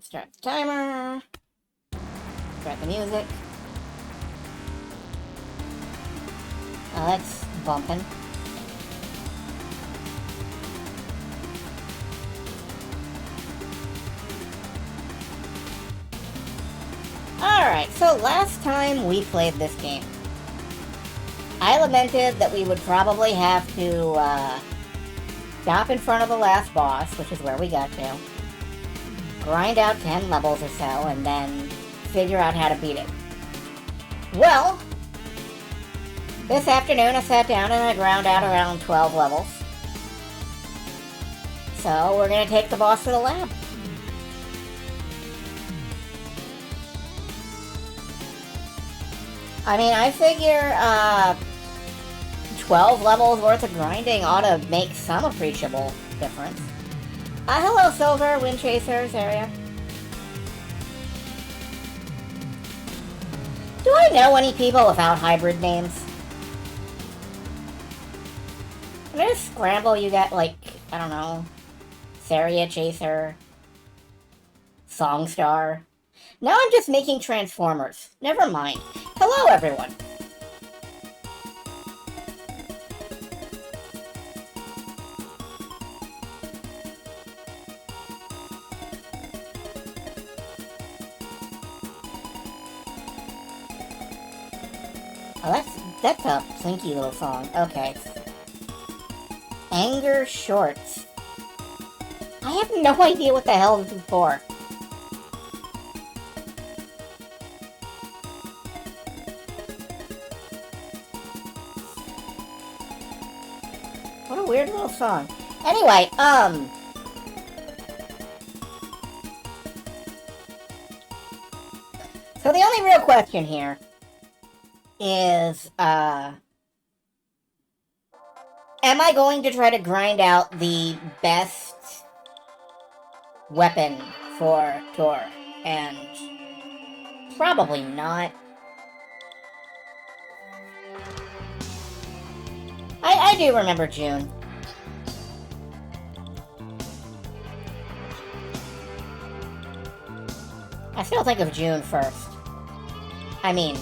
Start the timer. Start the music. Oh, that's bumping. Alright, so last time we played this game, I lamented that we would probably have to stop in front of the last boss, which is where we got to, grind out 10 levels or so, and then figure out how to beat it. Well, this afternoon I sat down and I ground out around 12 levels. So we're going to take the boss to the lab. I mean, I figure 12 levels worth of grinding ought to make some appreciable difference. Hello, Silver, Wind Chasers area. Do I know any people without hybrid names? Can I just scramble you got, like, I don't know, Saria Chaser, Songstar? Now I'm just making Transformers. Never mind. Hello, everyone. Oh, that's a plinky little song. Okay. Anger Shorts. I have no idea what the hell this is for. What a weird little song. Anyway, so the only real question here is, am I going to try to grind out the best weapon for Tor? And probably not. I do remember June. I still think of June first. I mean,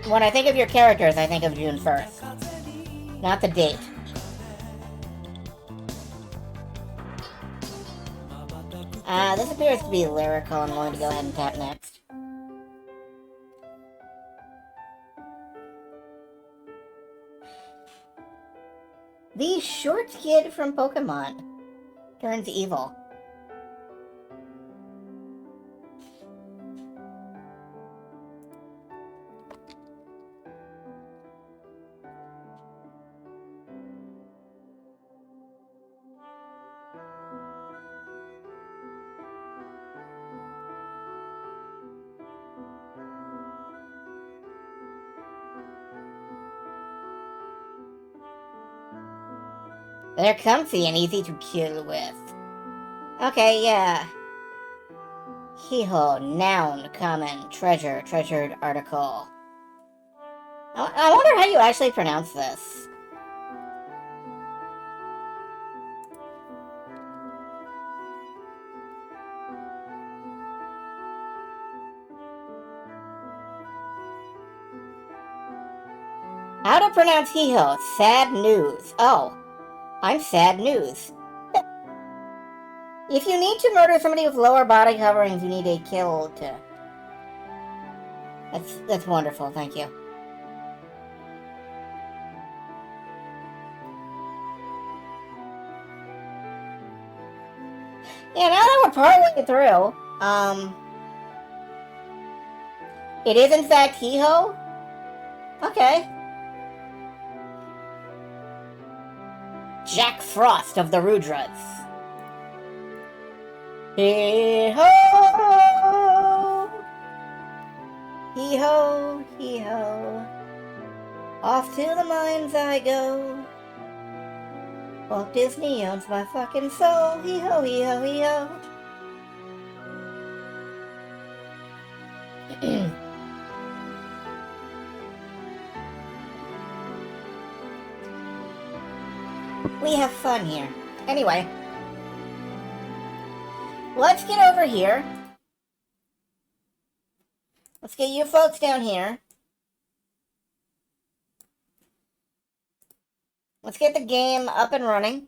when I think of your characters, I think of June 1st. Not the date. This appears to be lyrical. I'm going to go ahead and tap next. The short kid from Pokemon turns evil. They're comfy and easy to kill with. Okay, yeah. Hee-ho, noun, common, treasure, treasured article. I wonder how you actually pronounce this. How to pronounce hee-ho? Sad news. Oh, I'm sad news. If you need to murder somebody with lower body coverings, you need a kill to... That's wonderful, thank you. Yeah, now that we're partway through, it is in fact hee-ho? Okay. Jack Frost of the Rudras. Hee-ho! Hee-ho, hee-ho. Off to the mines I go. Walt Disney owns my fucking soul. Hee-ho, hee-ho, hee-ho. We have fun here. Anyway. Let's get over here. Let's get you folks down here. Let's get the game up and running.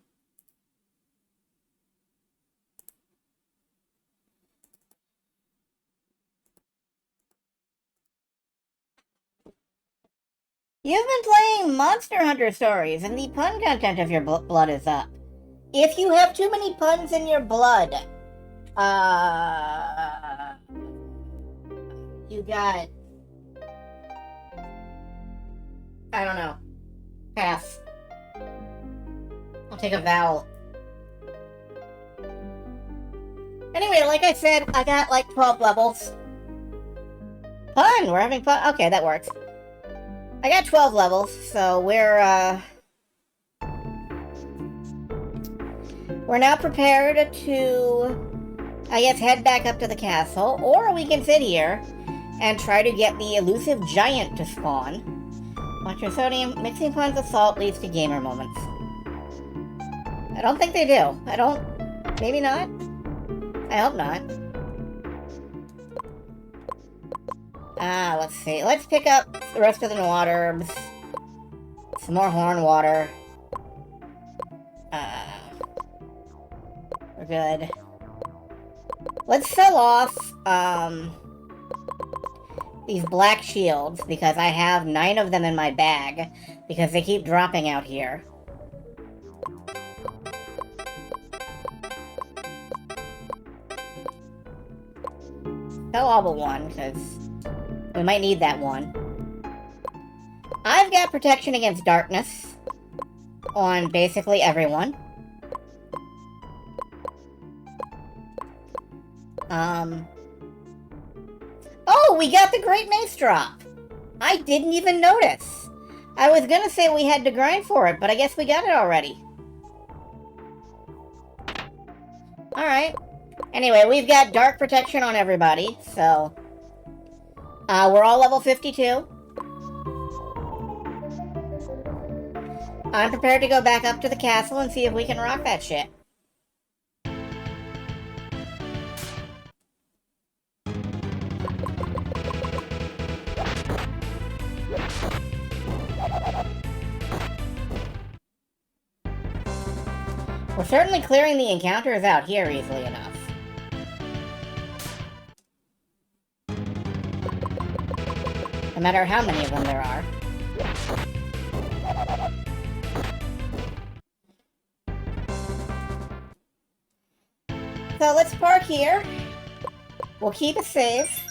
You've been playing Monster Hunter Stories, and the pun content of your blood is up. If you have too many puns in your blood, you got... I don't know. Pass. I'll take a vowel. Anyway, like I said, I got like 12 levels. Fun! We're having fun. Okay, that works. I got 12 levels, so we're now prepared to, I guess, head back up to the castle, or we can sit here and try to get the elusive giant to spawn. Watch your sodium. Mixing puns with salt leads to gamer moments. I don't think they do. I don't... Maybe not? I hope not. Let's see. Let's pick up the rest of the water herbs. Some more horn water. We're good. Let's sell off, these black shields, because I have 9 of them in my bag, because they keep dropping out here. Sell all but one, because we might need that one. I've got protection against darkness on basically everyone. Oh, we got the Great Mace drop! I didn't even notice. I was gonna say we had to grind for it, but I guess we got it already. Alright. Anyway, we've got dark protection on everybody, so... we're all level 52. I'm prepared to go back up to the castle and see if we can rock that shit. We're certainly clearing the encounters out here easily enough. No matter how many of them there are. So let's park here. We'll keep it safe.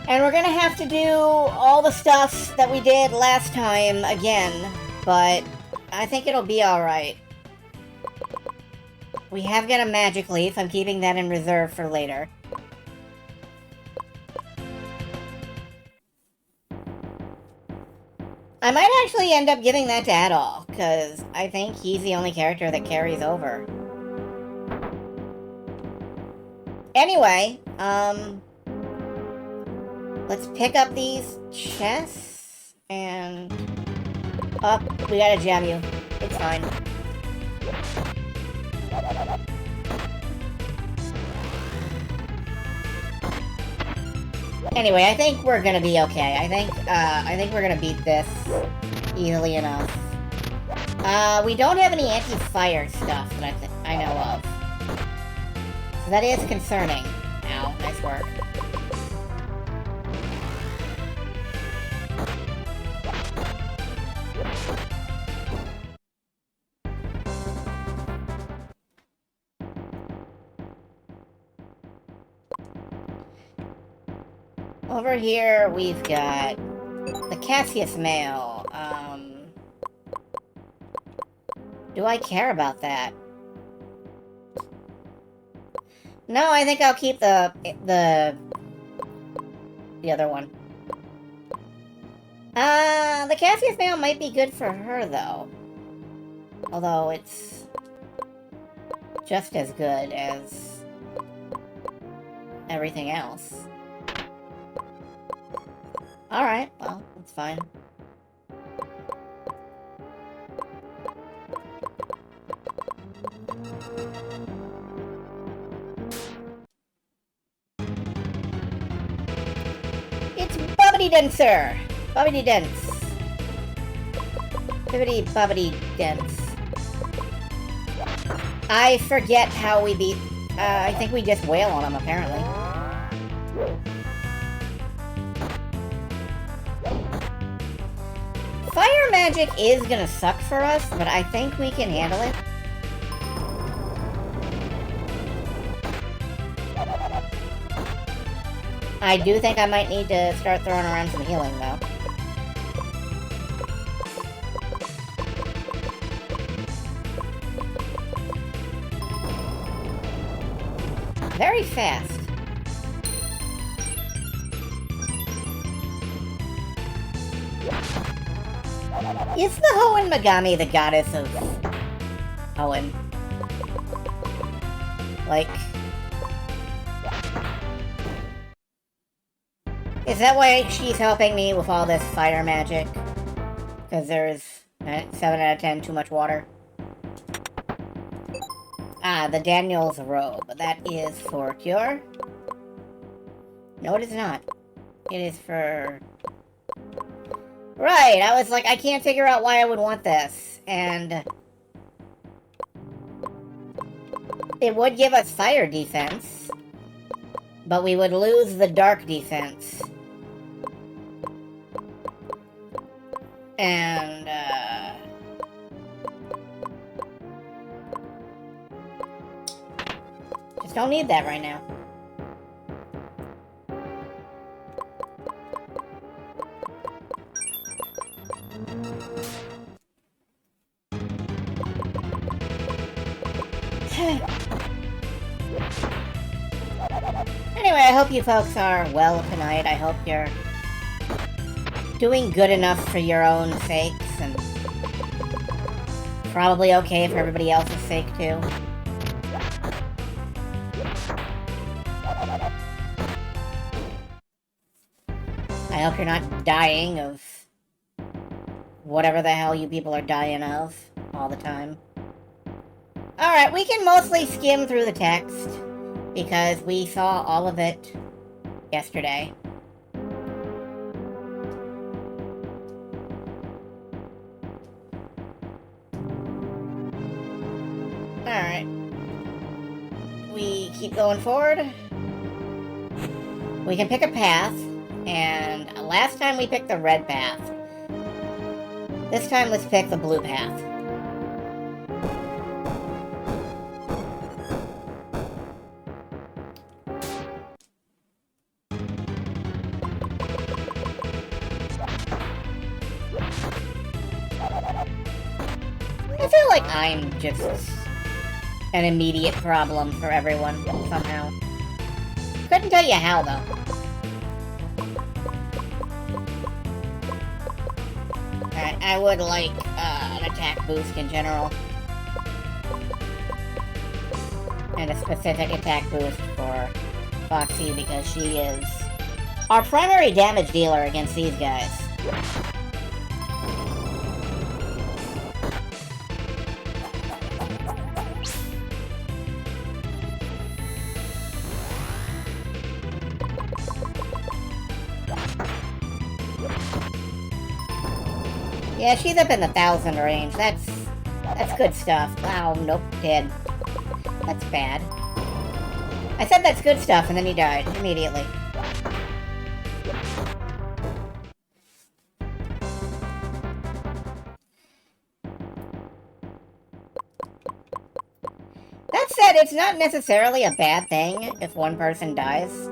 And we're gonna have to do all the stuff that we did last time again, but I think it'll be alright. We have got a magic leaf. I'm keeping that in reserve for later. I might actually end up giving that to Adol, because I think he's the only character that carries over. Anyway, let's pick up these chests, and... Oh, we gotta jam you. It's fine. Anyway, I think we're gonna be okay. I think we're gonna beat this easily enough. We don't have any anti-fire stuff that I know of. So that is concerning. Ow, nice work. Over here, we've got the Cassius mail. Do I care about that? No, I think I'll keep the other one. The Cassius mail might be good for her, though. Although it's just as good as everything else. Alright, well, that's fine. Bobbity denser! Bobbity dense. Bibbity bobbity dense. I forget how we beat... I think we just wail on him, apparently. Fire magic is gonna suck for us, but I think we can handle it. I do think I might need to start throwing around some healing, though. Very fast. Is the Hoenn Megami the goddess of Hoenn? Like... Is that why she's helping me with all this fire magic? Because there's 7 out of 10 too much water. Ah, the Daniel's robe. That is for cure. No, it is not. It is for... Right, I was like, I can't figure out why I would want this. And... it would give us fire defense. But we would lose the dark defense. And, just don't need that right now. Anyway, I hope you folks are well tonight. I hope you're doing good enough for your own sakes, and probably okay for everybody else's sake, too. I hope you're not dying of whatever the hell you people are dying of all the time. Alright, we can mostly skim through the text, because we saw all of it yesterday. Alright. We keep going forward. We can pick a path, and last time we picked the red path. This time let's pick the blue path. I feel like I'm just an immediate problem for everyone, somehow. Couldn't tell you how, though. Alright, I would like an attack boost in general. And a specific attack boost for Foxy, because she is our primary damage dealer against these guys. Yeah, she's up in the 1,000 range. That's good stuff. Wow, nope, dead. That's bad. I said that's good stuff, and then he died immediately. That said, it's not necessarily a bad thing if one person dies.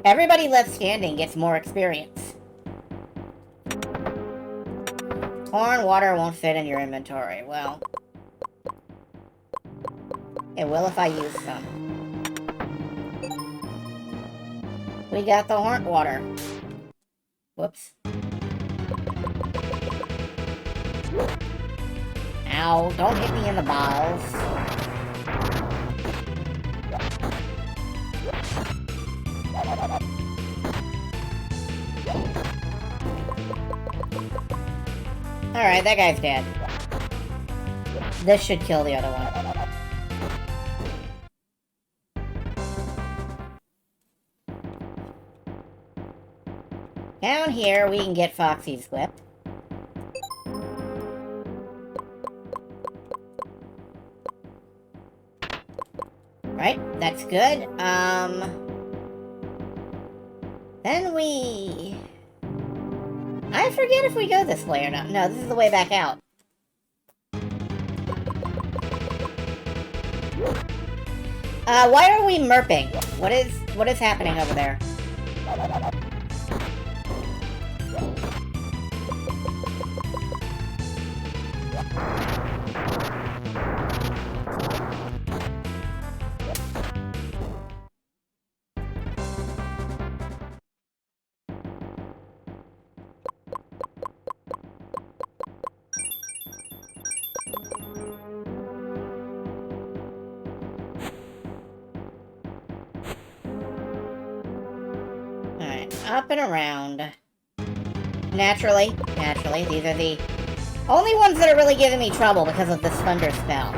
Everybody left standing gets more experience. Corn water won't fit in your inventory. Well, it will if I use some. We got the horn water. Whoops. Ow, don't hit me in the balls. Alright, that guy's dead. This should kill the other one. Down here, we can get Foxy's whip. Right, that's good. Then we... I forget if we go this way or not. No, this is the way back out. Why are we merping? What is happening over there? Up and around. Naturally, these are the only ones that are really giving me trouble because of this thunder spell.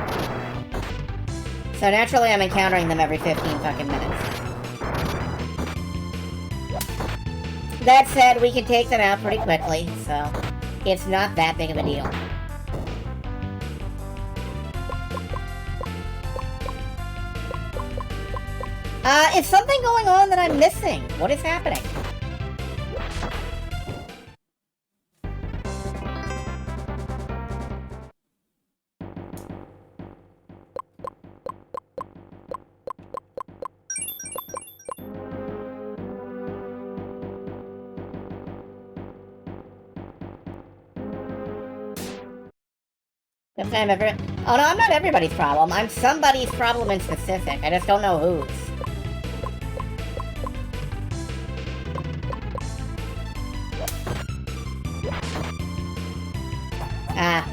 So naturally I'm encountering them every 15 fucking minutes. That said, we can take them out pretty quickly, so it's not that big of a deal. Is something going on that I'm missing? What is happening? Oh no, I'm not everybody's problem. I'm somebody's problem in specific. I just don't know whose.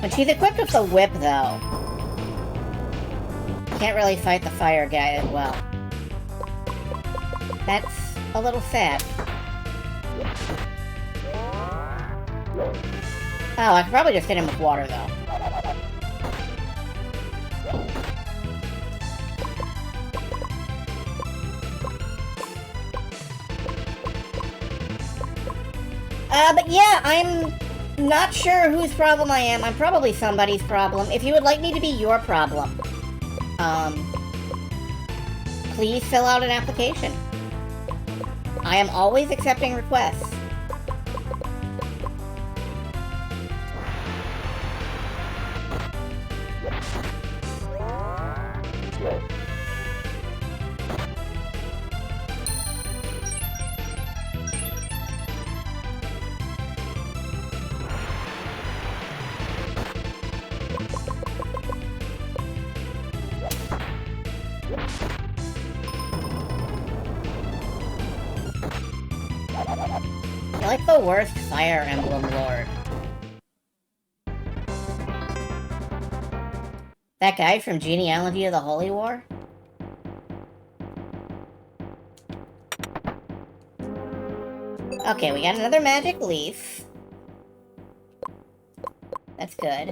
When she's equipped with the whip, though, can't really fight the fire guy as well. That's a little sad. Oh, I could probably just hit him with water, though. But yeah, I'm not sure whose problem I am. I'm probably somebody's problem. If you would like me to be your problem, please fill out an application. I am always accepting requests. You're like the worst Fire Emblem Lord. That guy from Genealogy of the Holy War? Okay, we got another magic leaf. That's good.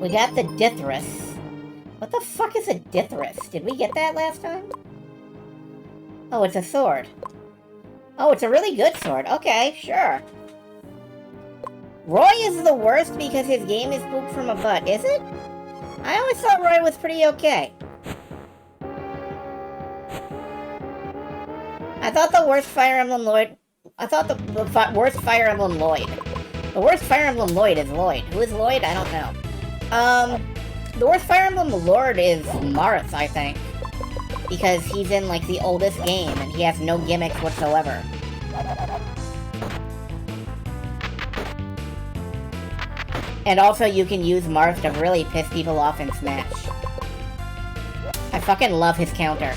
We got the Dithras. What the fuck is a Dithras? Did we get that last time? Oh, it's a sword. Oh, it's a really good sword. Okay, sure. Roy is the worst because his game is poop from a butt, is it? I always thought Roy was pretty okay. I thought the worst Fire Emblem Lloyd... I thought the worst Fire Emblem Lloyd. The worst Fire Emblem Lloyd is Lloyd. Who is Lloyd? I don't know. The worst Fire Emblem Lord is Marth, I think. Because he's in, like, the oldest game, and he has no gimmicks whatsoever. And also, you can use Marth to really piss people off in Smash. I fucking love his counter.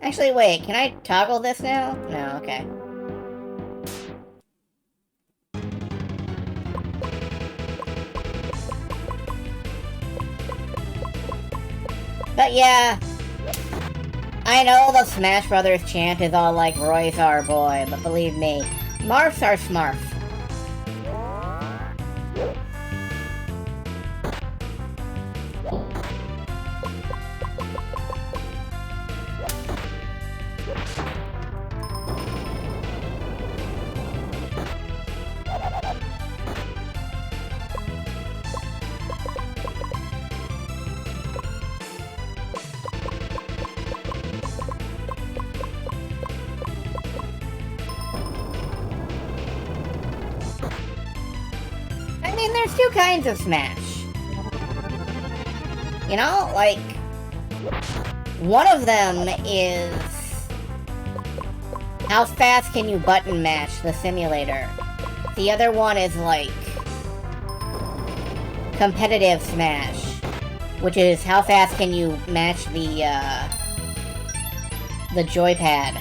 Actually, wait, can I toggle this now? No, okay. But yeah, I know the Smash Brothers chant is all like, Roy's our boy, but believe me, Marths are Smarf. There's two kinds of Smash. You know, like, one of them is how fast can you button match the simulator. The other one is like competitive Smash, which is how fast can you match the joypad,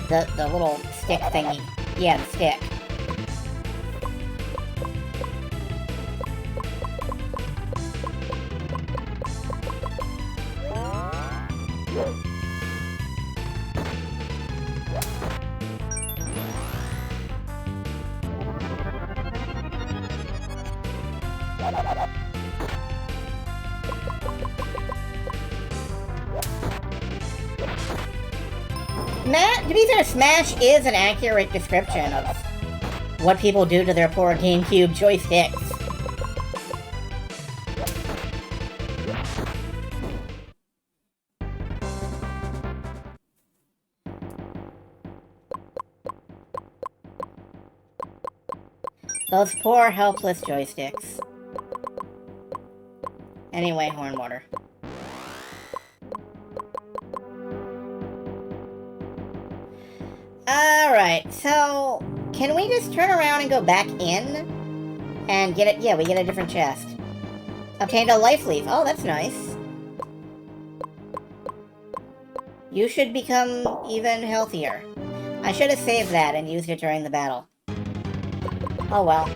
the little stick thingy. Yeah, the stick. To be fair, Smash is an accurate description of what people do to their poor GameCube joysticks. Those poor, helpless joysticks. Anyway, horn water. Alright, so can we just turn around and go back in and get it? Yeah, we get a different chest. Obtained a life leaf. Oh, that's nice. You should become even healthier. I should have saved that and used it during the battle. Oh well.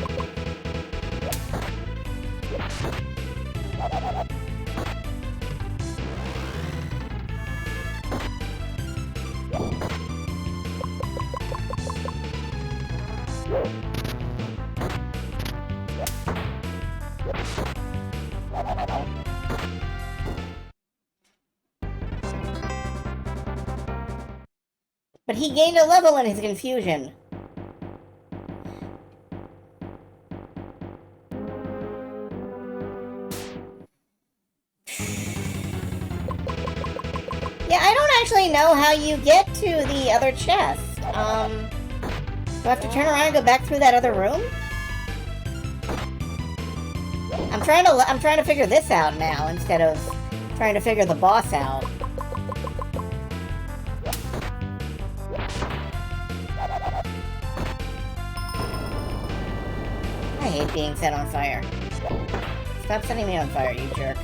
But he gained a level in his confusion. Yeah, I don't actually know how you get to the other chest. Do I have to turn around and go back through that other room? I'm trying to figure this out now instead of trying to figure the boss out. I hate being set on fire. Stop setting me on fire, you jerk.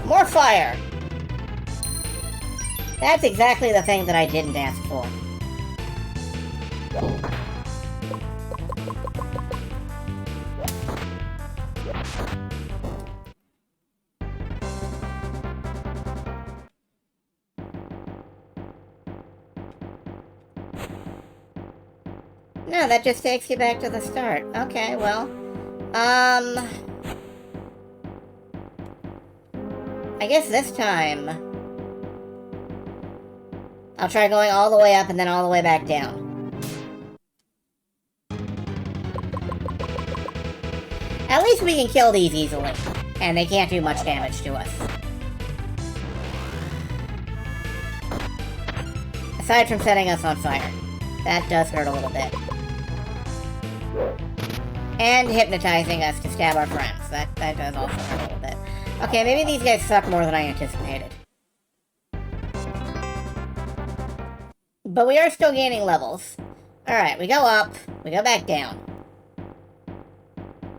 More fire! That's exactly the thing that I didn't ask for. No, that just takes you back to the start. Okay, well, I guess this time I'll try going all the way up and then all the way back down. At least we can kill these easily, and they can't do much damage to us. Aside from setting us on fire. That does hurt a little bit. And hypnotizing us to stab our friends. That does also hurt a little bit. Okay, maybe these guys suck more than I anticipated. But we are still gaining levels. Alright, we go up, we go back down.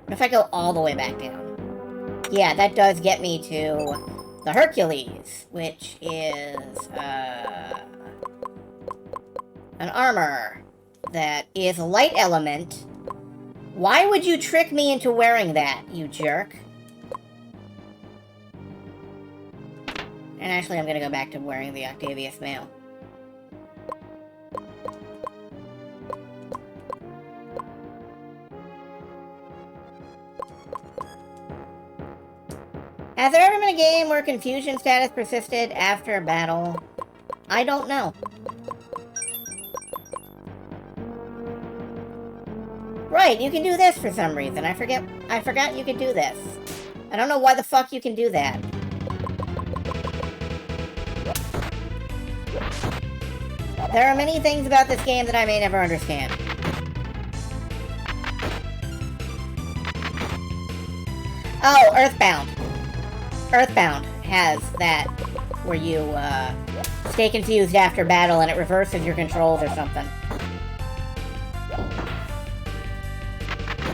What if I go all the way back down? Yeah, that does get me to the Hercules, which is, An armor that is a light element. Why would you trick me into wearing that, you jerk? And actually, I'm gonna go back to wearing the Octavius mail. Has there ever been a game where confusion status persisted after a battle? I don't know. Right, you can do this for some reason. I forgot you could do this. I don't know why the fuck you can do that. There are many things about this game that I may never understand. Oh, Earthbound. Earthbound has that, where you stay confused after battle and it reverses your controls or something.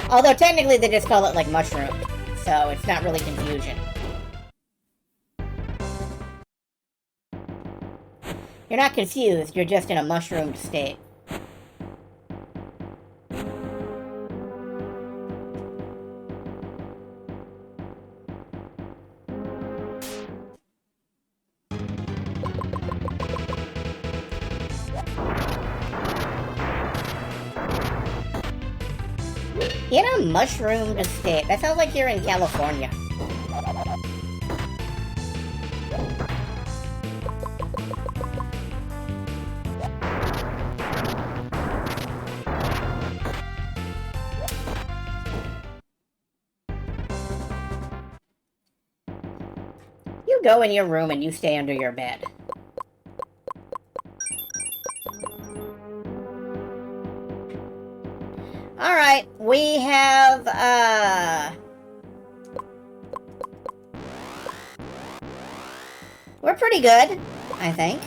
Although technically they just call it like mushroom, so it's not really confusion. You're not confused, you're just in a mushroomed state. In a mushroomed state. That sounds like you're in California. You go in your room and you stay under your bed. Alright, we have, we're pretty good, I think.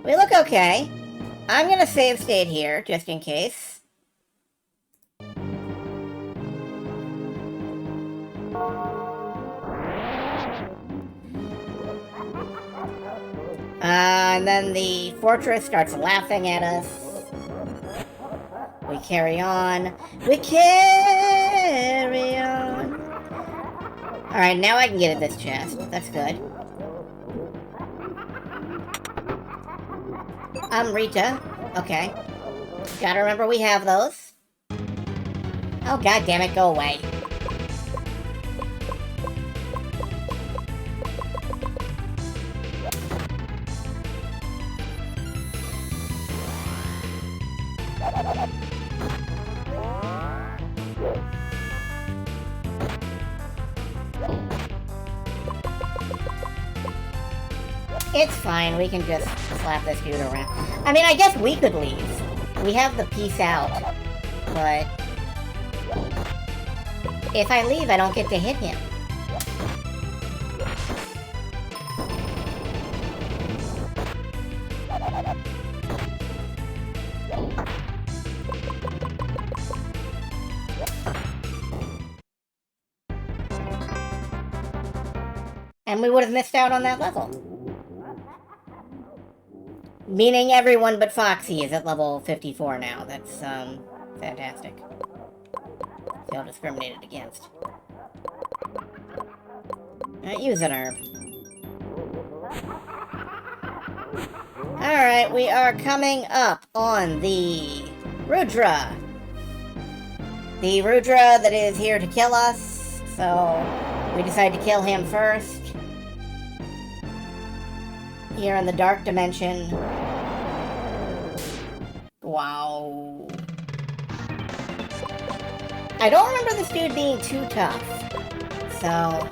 We look okay. I'm gonna save state here, just in case. And then the fortress starts laughing at us. We carry on. We carry on. Alright, now I can get at this chest. That's good. Rita. Okay. Gotta remember we have those. Oh, god damn it, go away. It's fine, we can just slap this dude around. I mean, I guess we could leave. We have the peace out. But if I leave, I don't get to hit him. And we would have missed out on that level. Meaning everyone but Foxy is at level 54 now. That's, fantastic. Feel discriminated against. Use an herb. Alright, we are coming up on the Rudra. The Rudra that is here to kill us, so we decide to kill him first. Here in the dark dimension. Wow. I don't remember this dude being too tough. So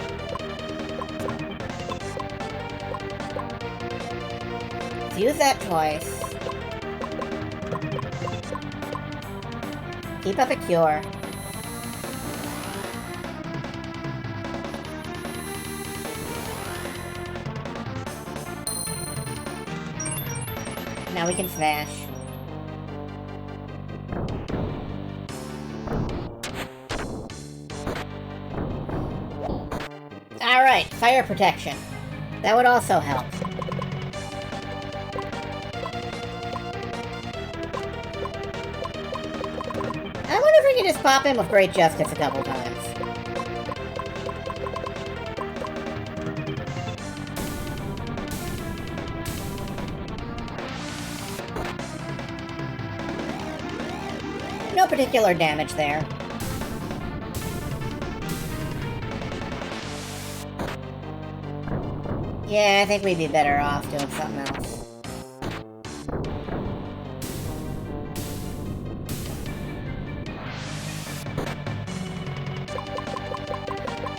let's use that twice. Keep up a cure. Now we can smash. Alright, fire protection. That would also help. I wonder if we can just pop in with Great Justice a couple times. No particular damage there. Yeah, I think we'd be better off doing something else.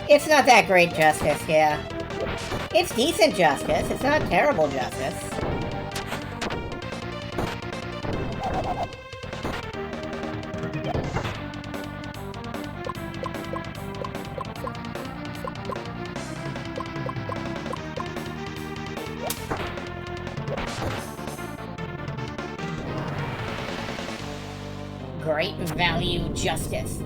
It's not that great justice, yeah. It's decent justice, it's not terrible justice. Great value justice.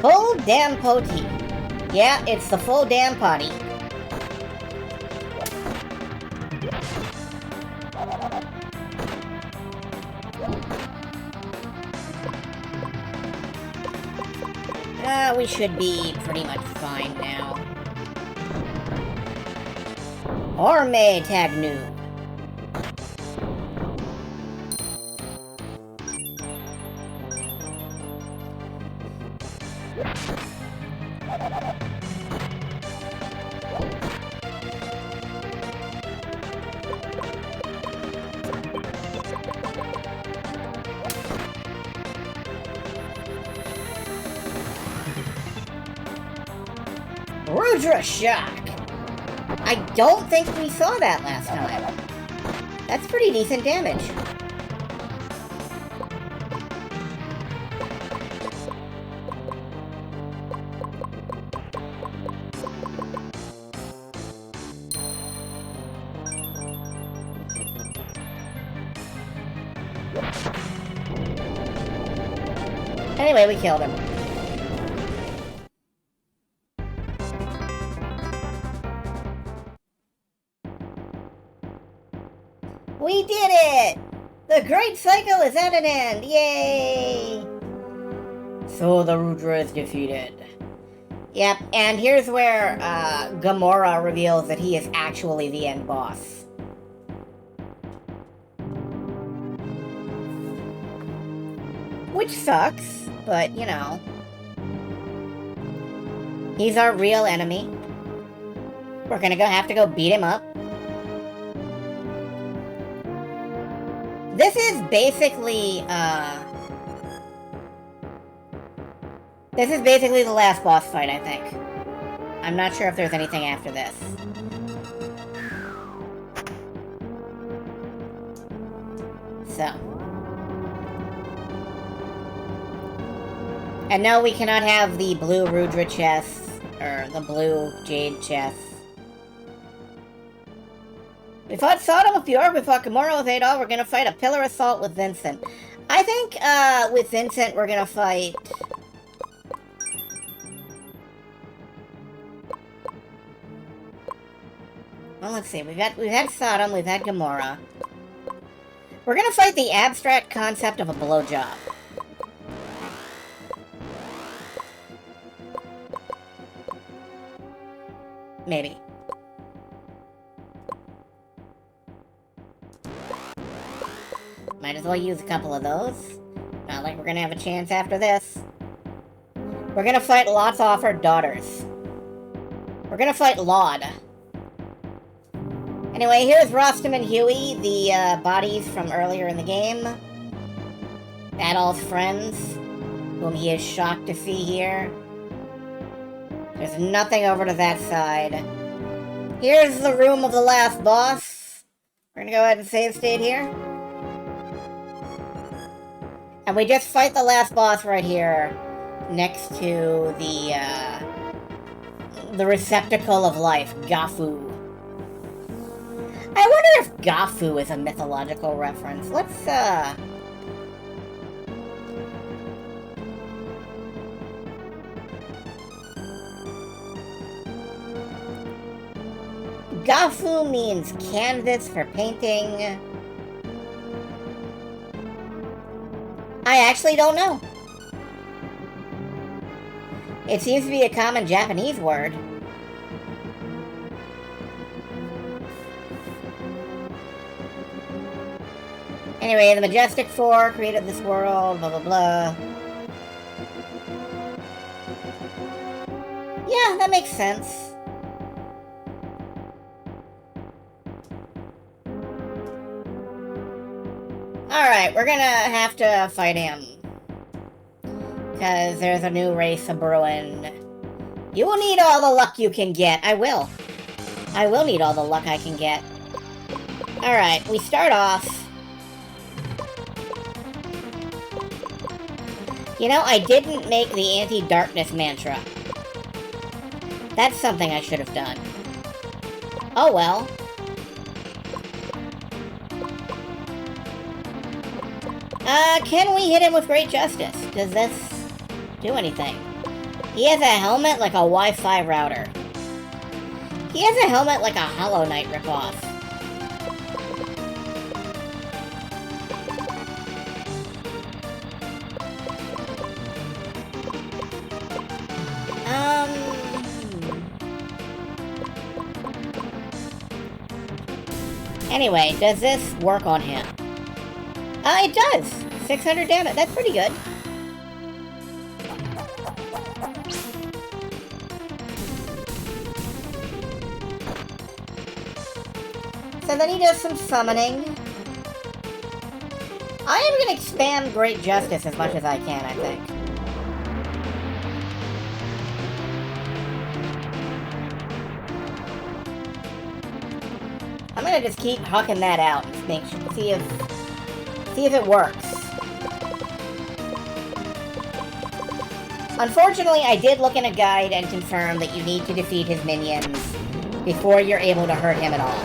Full damn potty. Yeah, it's the full damn potty. We should be pretty much fine now. Orme Tagnu. Rudras shock! I don't think we saw that last time. That's pretty decent damage. Anyway, we killed him. We did it! The great cycle is at an end! Yay! So the Rudra is defeated. Yep, and here's where Gamora reveals that he is actually the end boss. Which sucks, but you know. He's our real enemy. We're gonna have to go beat him up. This is basically, the last boss fight, I think. I'm not sure if there's anything after this. So. And no, we cannot have the blue Rudra chest, or the blue Jade chest. We fought Sodom with Bjork, we fought Gamora with Adol, we're gonna fight a Pillar Assault with Vincent. I think, with Vincent, we're gonna fight... Well, let's see, we've had Sodom, we've had Gamora. We're gonna fight the abstract concept of a blowjob. Maybe. Might as well use a couple of those. Not like we're gonna have a chance after this. We're gonna fight Lot's offered daughters. We're gonna fight Laud. Anyway, here's Rostam and Huey, the bodies from earlier in the game. Adol's friends, whom he is shocked to see here. There's nothing over to that side. Here's the room of the last boss. We're gonna go ahead and save state here. And we just fight the last boss right here, next to the receptacle of life, Gafu. I wonder if Gafu is a mythological reference. Let's Gafu means canvas for painting. I actually don't know. It seems to be a common Japanese word. Anyway, the Majestic Four created this world, blah blah blah. Yeah, that makes sense. Alright, we're gonna have to fight him. Because there's a new race of brewing. You will need all the luck you can get. I will. I will need all the luck I can get. Alright, we start off. You know, I didn't make the anti-darkness mantra. That's something I should have done. Oh well. Can we hit him with great justice? Does this do anything? He has a helmet like a Wi-Fi router. He has a helmet like a Hollow Knight ripoff. Anyway, does this work on him? It does! 600 damage, that's pretty good. So then he does some summoning. I am going to expand Great Justice as much as I can, I think. I'm going to just keep hucking that out and see if it works. Unfortunately, I did look in a guide and confirm that you need to defeat his minions before you're able to hurt him at all.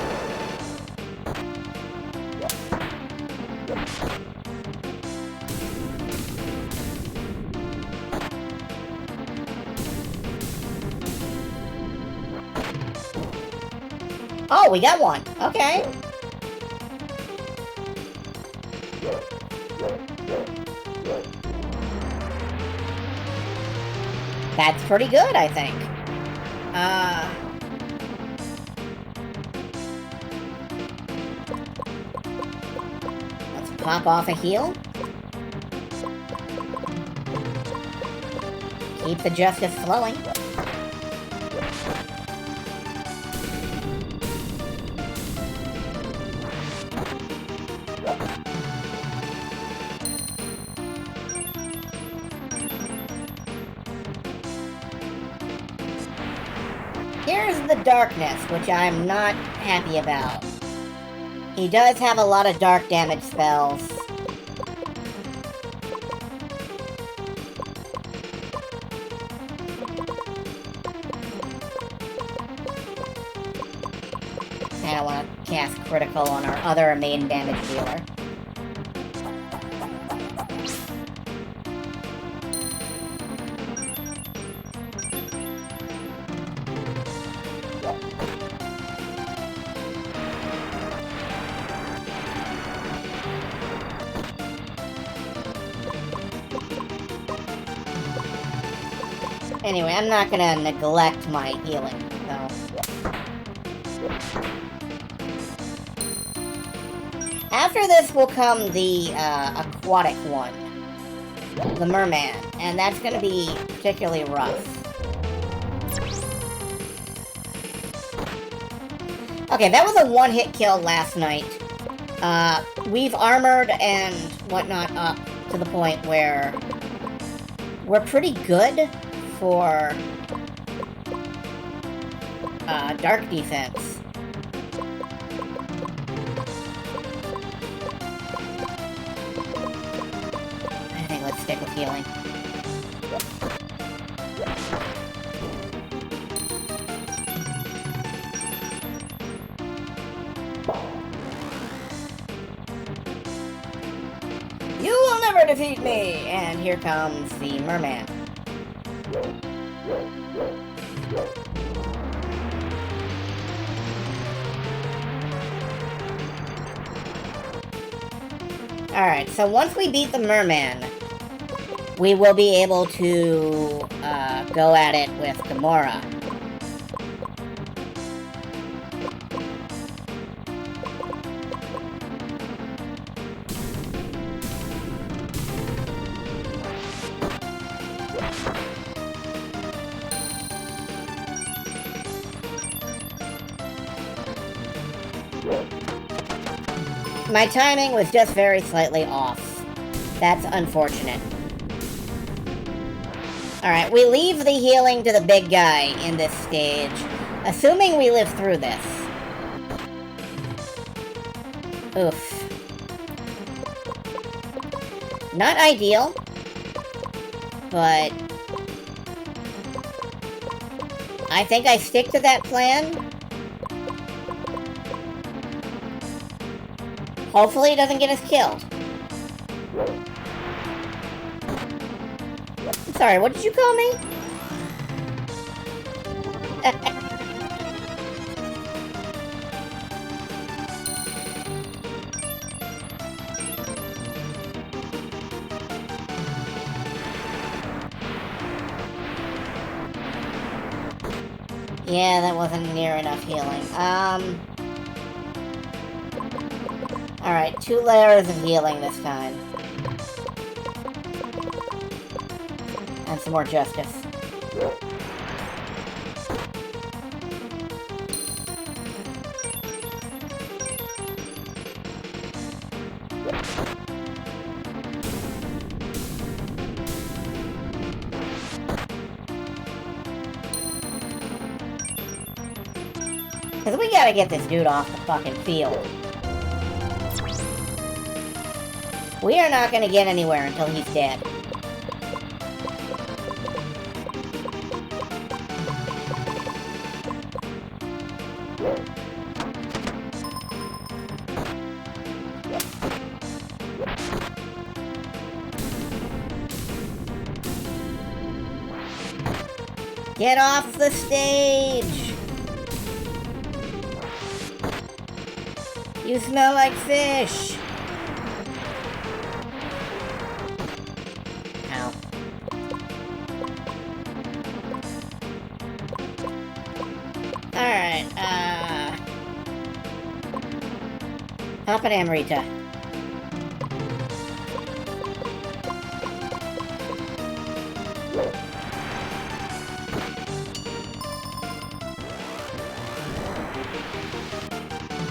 Oh, we got one. Okay. That's pretty good, I think. Let's pop off a heal. Keep the justice flowing. Here's the darkness, which I'm not happy about. He does have a lot of dark damage spells. I don't want to cast critical on our other main damage dealer. Anyway, I'm not gonna neglect my healing, so. After this will come the aquatic one, the merman, and that's gonna be particularly rough. Okay, that was a one-hit kill last night. We've armored and whatnot up to the point where we're pretty good for dark defense. I think let's stick with healing. You will never defeat me! And here comes the merman. Alright, so once we beat the merman, we will be able to go at it with Gamora. My timing was just very slightly off. That's unfortunate. Alright, we leave the healing to the big guy in this stage, assuming we live through this. Oof. Not ideal, but I think I stick to that plan. Hopefully it doesn't get us killed. I'm sorry, what did you call me? Yeah, that wasn't near enough healing. Alright, 2 layers of healing this time. And some more justice. Because we gotta get this dude off the fucking field. We are not gonna get anywhere until he's dead. Get off the stage! You smell like fish! Ow. Alright, Papa Amrita.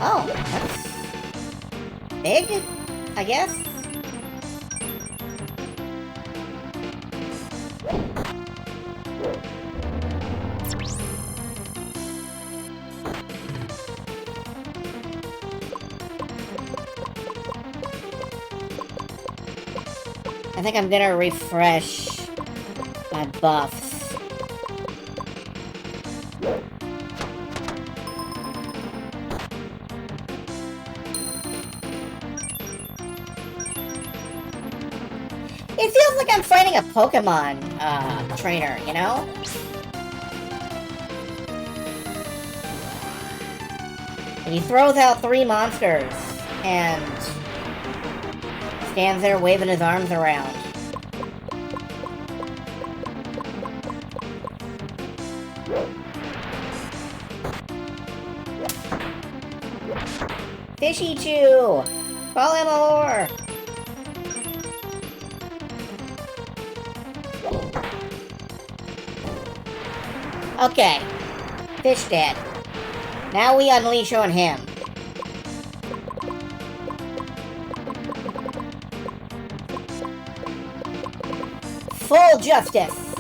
Oh, that's big, I guess. I think I'm gonna refresh my buffs. It feels like I'm fighting a Pokemon trainer, you know? And he throws out 3 monsters and stands there waving his arms around. Fishy Chew! Call him a whore! Okay. Fish dead. Now we unleash on him. Full justice!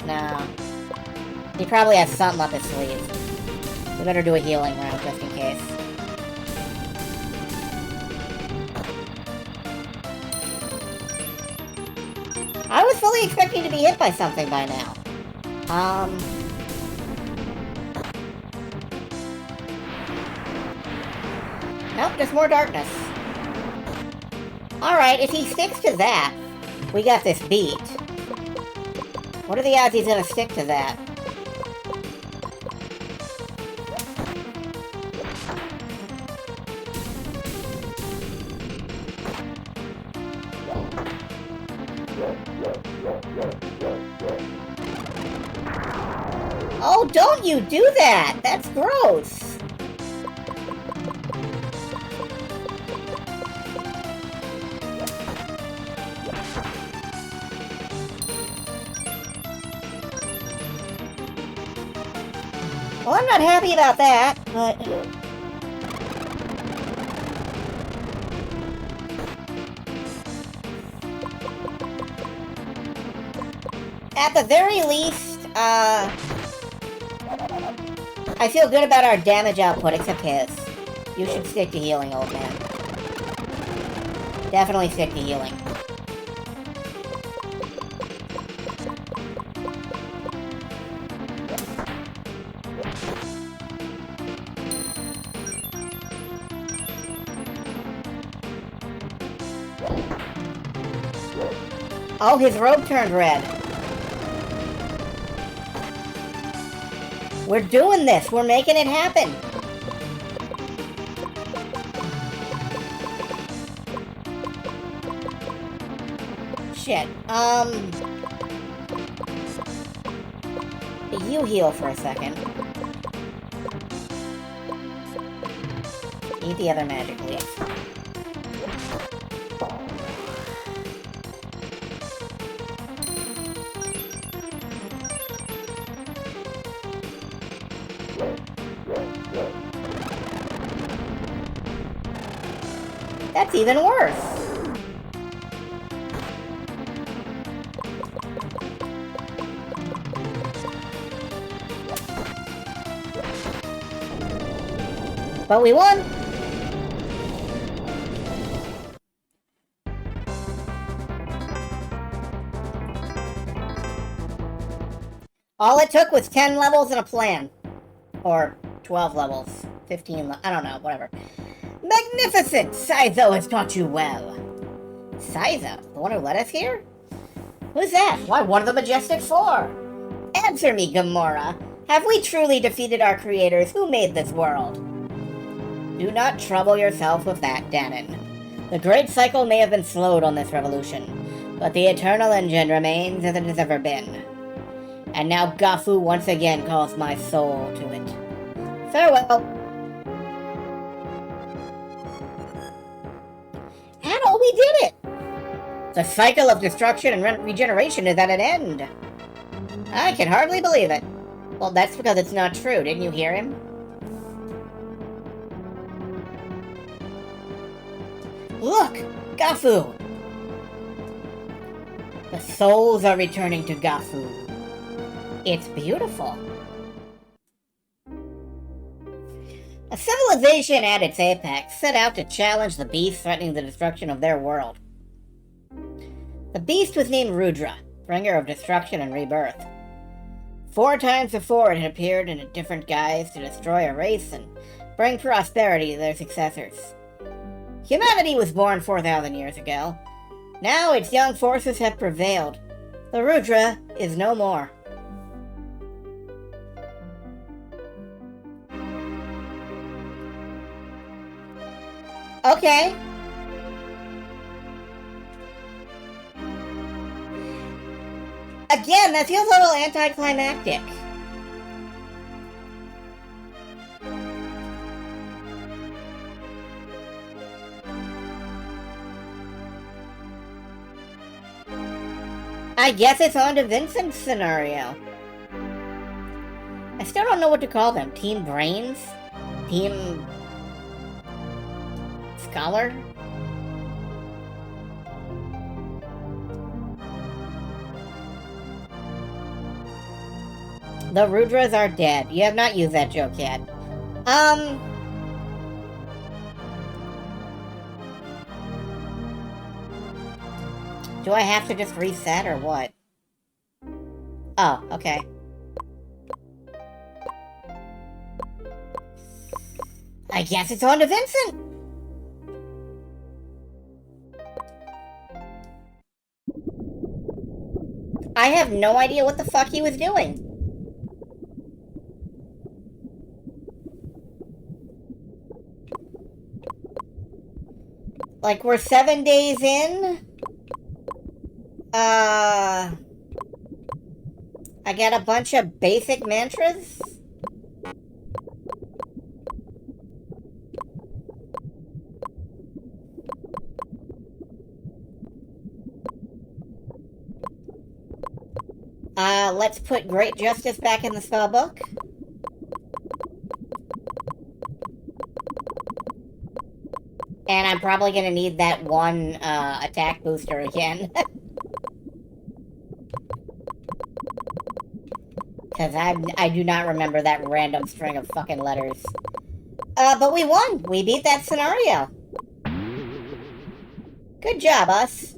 No. He probably has something up his sleeve. We better do a healing round just in case. I was fully expecting to be hit by something by now. Nope, just more darkness. Alright, if he sticks to that, we got this beat. What are the odds he's gonna stick to that? Oh, don't you do that! That's gross! Well, I'm not happy about that, but... At the very least, I feel good about our damage output, except his. You should stick to healing, old man. Definitely stick to healing. Oh, his robe turned red. We're doing this. We're making it happen. Shit. You heal for a second. Eat the other magic leaf. That's even worse. But we won. All it took was 10 levels and a plan. Or 12 levels. 15 I don't know, whatever. Magnificent! Saizo has taught you well. Saizo? The one who led us here? Who's that? Why, one of the Majestic Four. Answer me, Gamora. Have we truly defeated our creators who made this world? Do not trouble yourself with that, Danon. The great cycle may have been slowed on this revolution, but the eternal engine remains as it has ever been. And now Gafu once again calls my soul to it. Farewell. Adol, we did it! The cycle of destruction and regeneration is at an end. I can hardly believe it. Well, that's because it's not true. Didn't you hear him? Look! Gafu! The souls are returning to Gafu. It's beautiful. A civilization at its apex set out to challenge the beast threatening the destruction of their world. The beast was named Rudra, bringer of destruction and rebirth. 4 times before, it had appeared in a different guise to destroy a race and bring prosperity to their successors. Humanity was born 4,000 years ago. Now its young forces have prevailed. The Rudra is no more. Okay. Again, that feels a little anticlimactic. I guess it's on to Vincent's scenario. I still don't know what to call them. Team Brains? Team... Scholar? The Rudras are dead. You have not used that joke yet. Do I have to just reset or what? Oh, okay. I guess it's on to Vincent! I have no idea what the fuck he was doing. Like, we're 7 days in? I got a bunch of basic mantras. Let's put Great Justice back in the spellbook. And I'm probably gonna need that one, attack booster again. Because I do not remember that random string of fucking letters. But we won! We beat that scenario! Good job, us.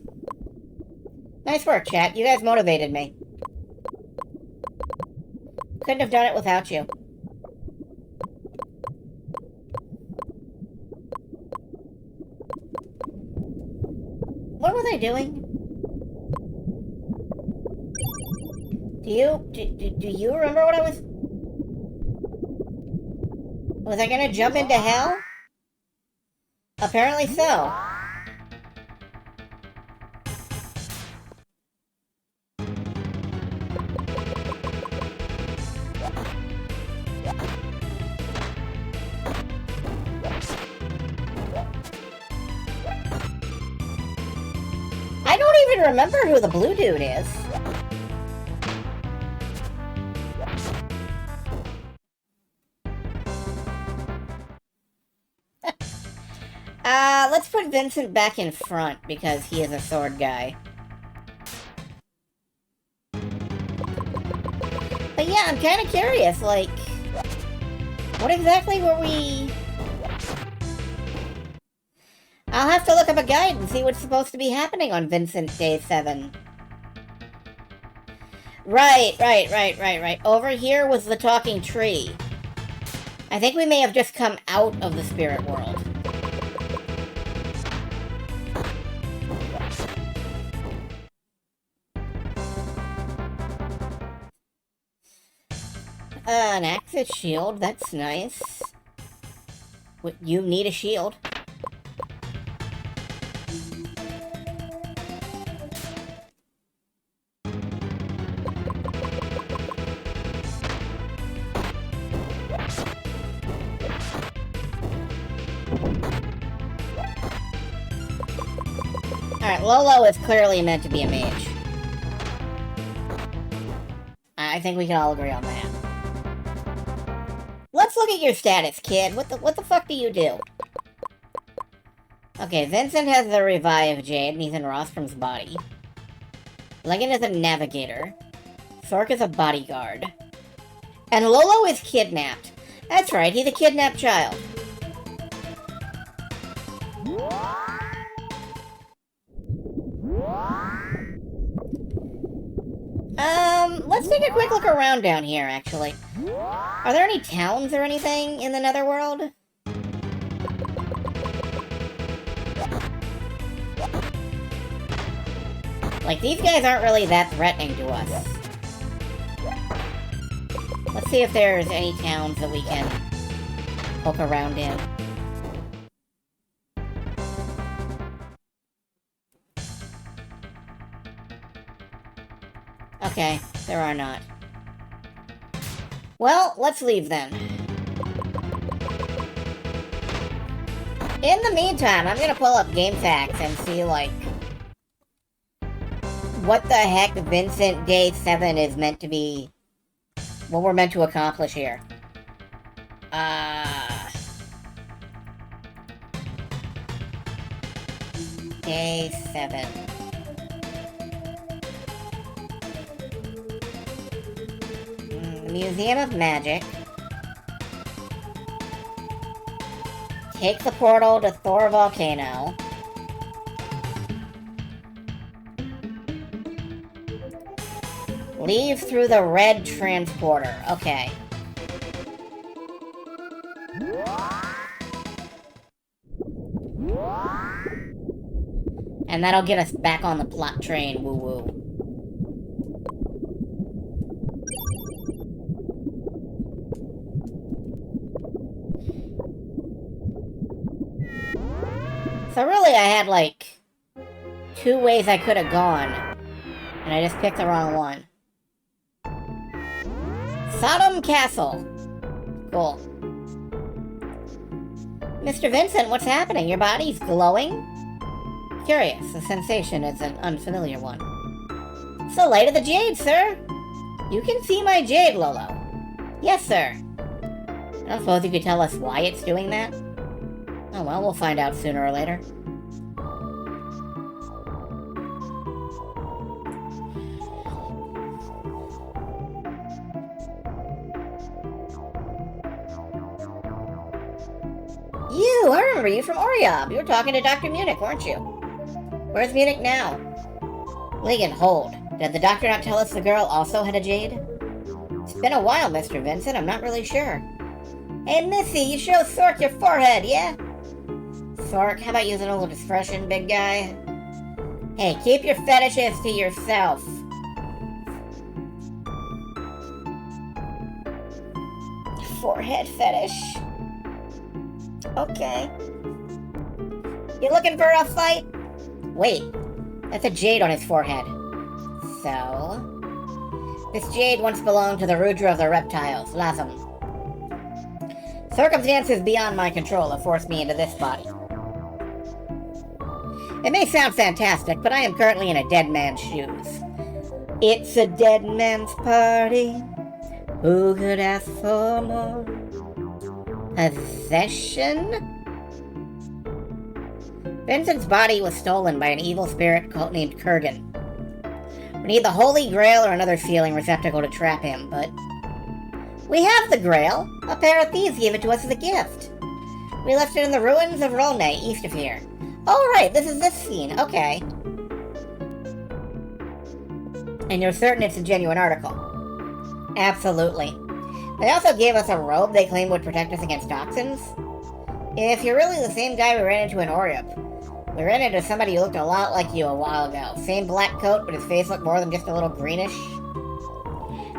Nice work, chat. You guys motivated me. Couldn't have done it without you. What were they doing? Do you remember what I was... Was I gonna jump into hell? Apparently so. I don't even remember who the blue dude is. Let's put Vincent back in front because he is a sword guy. But yeah, I'm kind of curious, like, what exactly were we... I'll have to look up a guide and see what's supposed to be happening on Vincent Day 7. Right. Over here was the talking tree. I think we may have just come out of the spirit world. An active shield, that's nice. You need a shield. Alright, Lolo is clearly meant to be a mage. I think we can all agree on that. Let's look at your status, kid. What the fuck do you do? Okay, Vincent has the Revive Jade, and he's in Rostrom's body. Legan is a navigator. Sork is a bodyguard. And Lolo is kidnapped. That's right, he's a kidnapped child. Let's take a quick look around down here, actually. Are there any towns or anything in the Netherworld? Like, these guys aren't really that threatening to us. Let's see if there's any towns that we can poke around in. Okay, there are not. Well, let's leave then. In the meantime, I'm gonna pull up GameFAQs and see, like, what the heck Vincent Day 7 is meant to be... what we're meant to accomplish here. Day 7. Museum of Magic. Take the portal to Thor Volcano. Leave through the red transporter. Okay. And that'll get us back on the plot train, woo-woo. So really, I had, like, 2 ways I could have gone, and I just picked the wrong one. Sodom Castle. Cool. Mr. Vincent, what's happening? Your body's glowing? Curious. The sensation is an unfamiliar one. It's the light of the jade, sir. You can see my jade, Lolo. Yes, sir. I don't suppose you could tell us why it's doing that? Oh well, we'll find out sooner or later. I remember you from Oriob. You were talking to Dr. Munich, weren't you? Where's Munich now? Ligon, hold. Did the doctor not tell us the girl also had a jade? It's been a while, Mr. Vincent. I'm not really sure. Hey, Missy, you show Sork your forehead, yeah? Sork, how about using a little discretion, big guy? Hey, keep your fetishes to yourself. Forehead fetish. Okay. You looking for a fight? Wait, that's a jade on his forehead. So, this jade once belonged to the Rudra of the reptiles, Lazam. Circumstances beyond my control have forced me into this body. It may sound fantastic, but I am currently in a dead man's shoes. It's a dead man's party. Who could ask for more? Possession? Vincent's body was stolen by an evil spirit named Kurgan. We need the Holy Grail or another sealing receptacle to trap him, but... We have the Grail! A pair of thieves gave it to us as a gift. We left it in the ruins of Rolne, east of here. Oh, right, this is this scene, okay. And you're certain it's a genuine article? Absolutely. They also gave us a robe they claimed would protect us against toxins. If you're really the same guy we ran into in Oriup, we ran into somebody who looked a lot like you a while ago. Same black coat, but his face looked more than just a little greenish.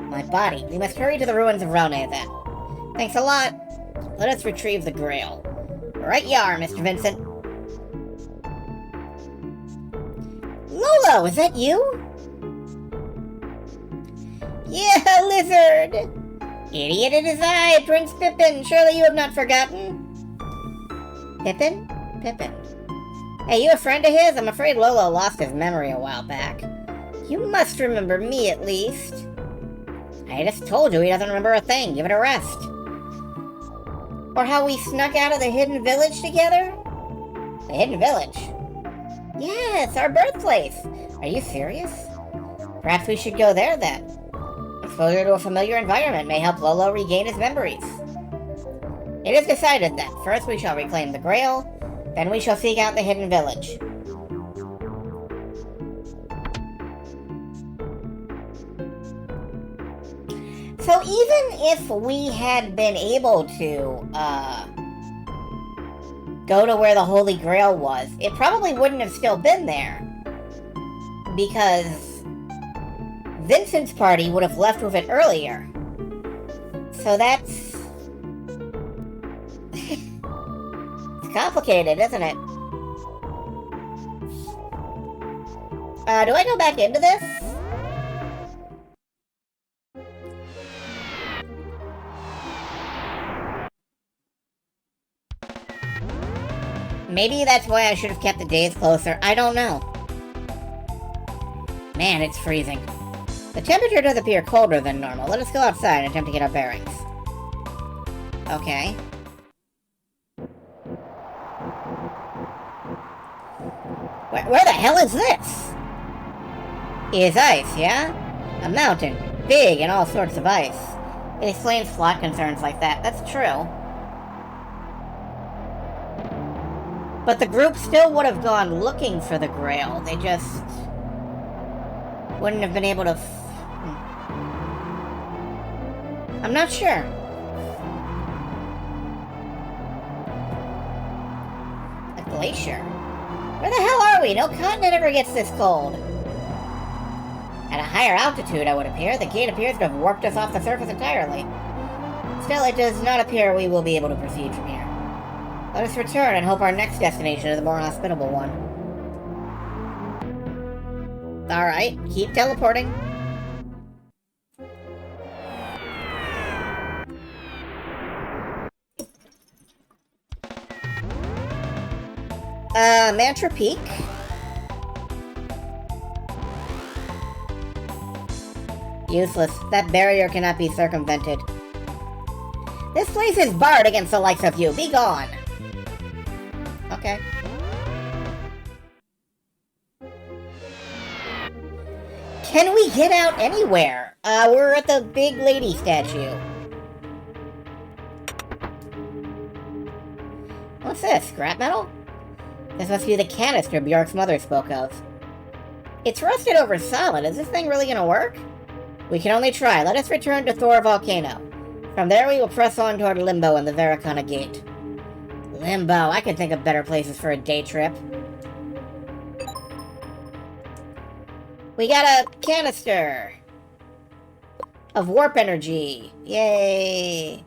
My body. We must hurry to the ruins of Rolne, then. Thanks a lot. Let us retrieve the Grail. Right you are, Mr. Vincent. Lolo, is that you? Yeah, lizard! Idiot, it is I, Prince Pippin. Surely you have not forgotten. Pippin? Pippin. Hey, you a friend of his? I'm afraid Lolo lost his memory a while back. You must remember me, at least. I just told you he doesn't remember a thing. Give it a rest. Or how we snuck out of the Hidden Village together? The Hidden Village? Yes, our birthplace. Are you serious? Perhaps we should go there, then. Exposure to a familiar environment may help Lolo regain his memories. It is decided, then. First we shall reclaim the Grail, then we shall seek out the Hidden Village. So even if we had been able to, go to where the Holy Grail was, it probably wouldn't have still been there. Because Vincent's party would have left with it earlier. So that's... it's complicated, isn't it? Do I go back into this? Maybe that's why I should have kept the days closer. I don't know. Man, it's freezing. The temperature does appear colder than normal. Let us go outside and attempt to get our bearings. Okay. Where the hell is this? Is ice, yeah? A mountain. Big and all sorts of ice. It explains plot concerns like that. That's true. But the group still would have gone looking for the Grail. They just wouldn't have been able to... I'm not sure. A glacier? Where the hell are we? No continent ever gets this cold. At a higher altitude, I would appear. The gate appears to have warped us off the surface entirely. Still, it does not appear we will be able to proceed from here. Let us return and hope our next destination is a more hospitable one. Alright, keep teleporting. Mantra Peak. Useless. That barrier cannot be circumvented. This place is barred against the likes of you. Be gone. Okay. Can we get out anywhere? We're at the big lady statue. What's this? Scrap metal? This must be the canister Bjork's mother spoke of. It's rusted over solid. Is this thing really gonna work? We can only try. Let us return to Thor Volcano. From there we will press on toward Limbo and the Veracana Gate. Limbo. I could think of better places for a day trip. We got a canister of warp energy. Yay!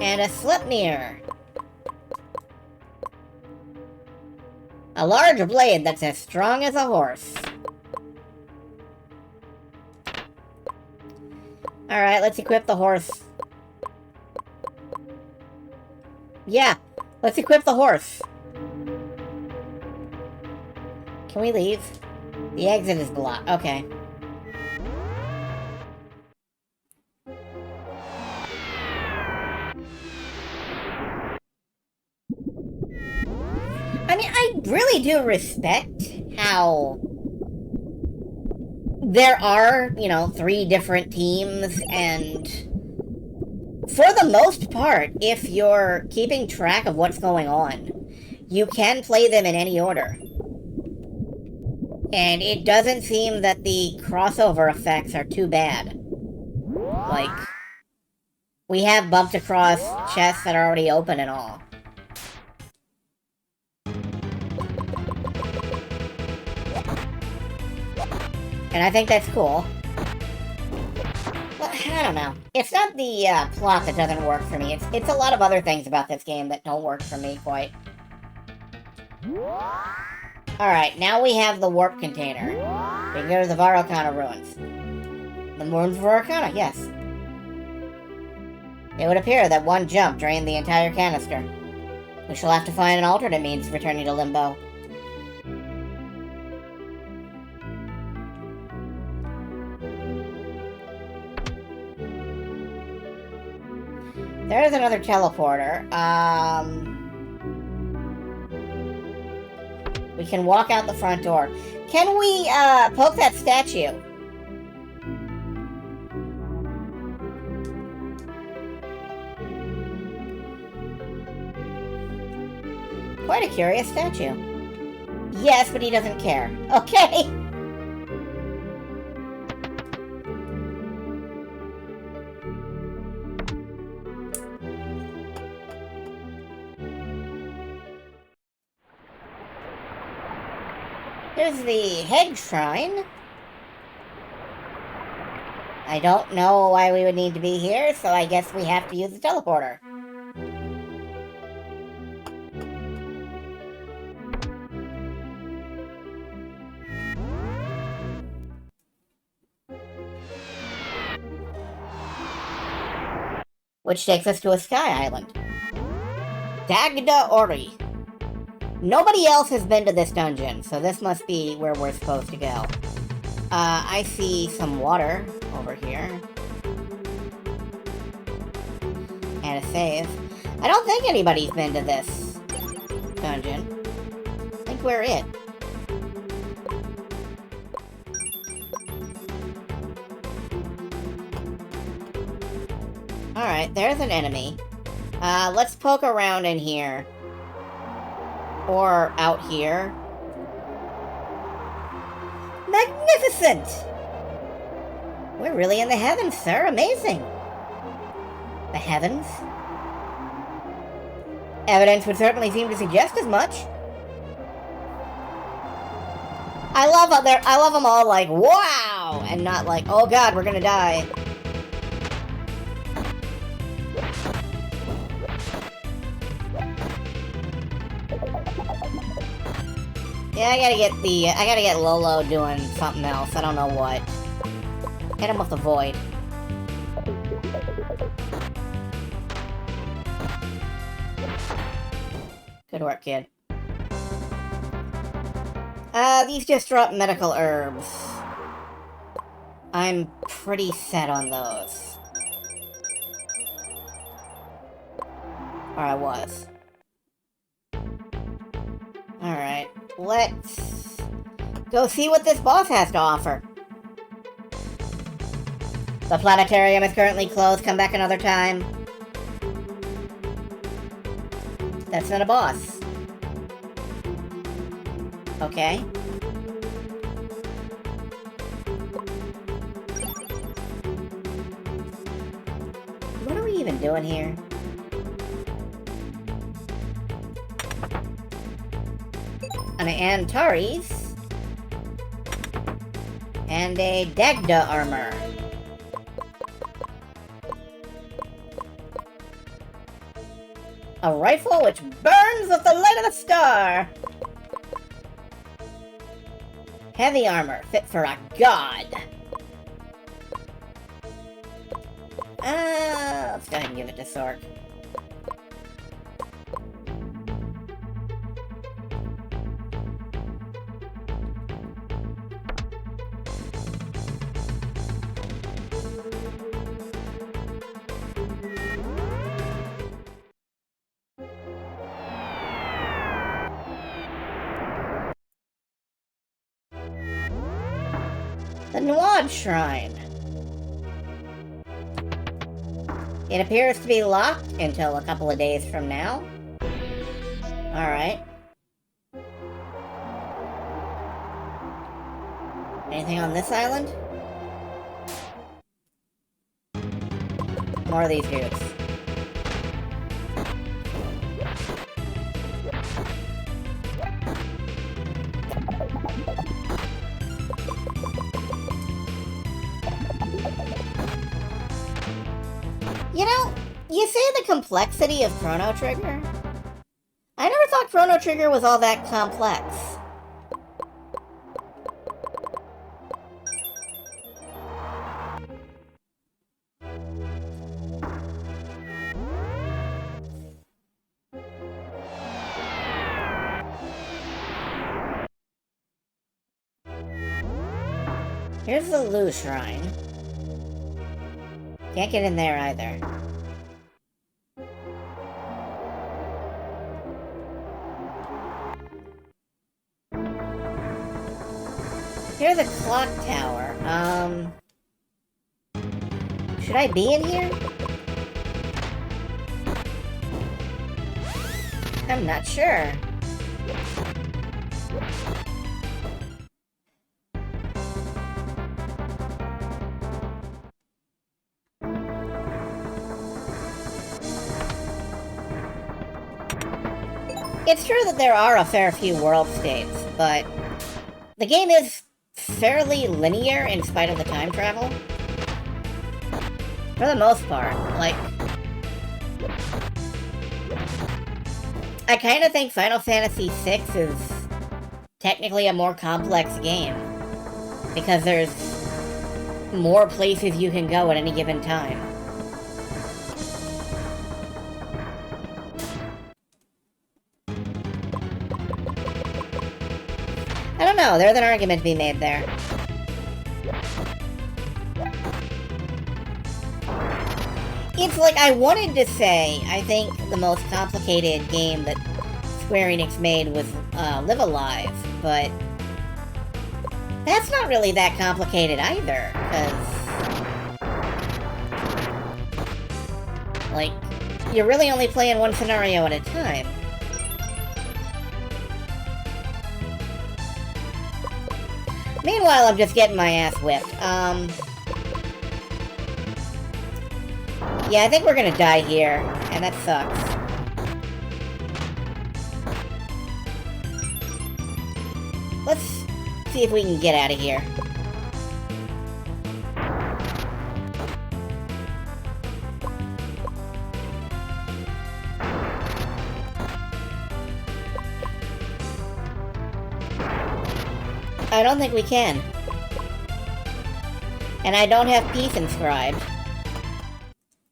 And a Sleipnir. A large blade that's as strong as a horse. Alright, let's equip the horse. Yeah, let's equip the horse. Can we leave? The exit is blocked. Okay. I mean, I really do respect how there are, you know, 3 different teams, and for the most part, if you're keeping track of what's going on, you can play them in any order. And it doesn't seem that the crossover effects are too bad. Like, we have bumped across chests that are already open and all. And I think that's cool. Well, I don't know. It's not the plot that doesn't work for me. It's a lot of other things about this game that don't work for me quite. Alright, now we have the warp container. We can go to the Varokana ruins. The ruins of Varokana, yes. It would appear that one jump drained the entire canister. We shall have to find an alternate means of returning to Limbo. There's another teleporter. We can walk out the front door. Can we, poke that statue? Quite a curious statue. Yes, but he doesn't care. Okay. Here's the head shrine. I don't know why we would need to be here, so I guess we have to use the teleporter. Which takes us to a sky island. Dagda Ori. Nobody else has been to this dungeon, so this must be where we're supposed to go. I see some water over here. And a save. I don't think anybody's been to this dungeon. I think we're it. Alright, there's an enemy. Let's poke around in here. Or out here. Magnificent! We're really in the heavens, sir. Amazing. The heavens? Evidence would certainly seem to suggest as much. I love them all like, wow! And not like, oh god, we're gonna die. Yeah, I gotta get Lolo doing something else. I don't know what. Hit him with the void. Good work, kid. These just drop medical herbs. I'm pretty set on those. Or I was. Alright, let's go see what this boss has to offer. The planetarium is currently closed. Come back another time. That's not a boss. Okay. What are we even doing here? An Antares. And a Dagda armor. A rifle which burns with the light of the star! Heavy armor, fit for a god! Let's go ahead and give it to Sork. The Nwad Shrine. It appears to be locked until a couple of days from now. Alright. Anything on this island? More of these dudes. You know, you say the complexity of Chrono Trigger? I never thought Chrono Trigger was all that complex. Here's the Lu Shrine. Can't get in there either. Here's a clock tower. Should I be in here? I'm not sure. It's true that there are a fair few world states, but the game is fairly linear in spite of the time travel. For the most part, like... I kind of think Final Fantasy VI is technically a more complex game, because there's more places you can go at any given time. I don't know, there's an argument to be made there. It's like, I wanted to say, I think the most complicated game that Square Enix made was Live Alive, but that's not really that complicated either, because, like, you're really only playing one scenario at a time. Meanwhile, I'm just getting my ass whipped. Yeah, I think we're gonna die here, and that sucks. Let's see if we can get out of here. I don't think we can. And I don't have peace inscribed.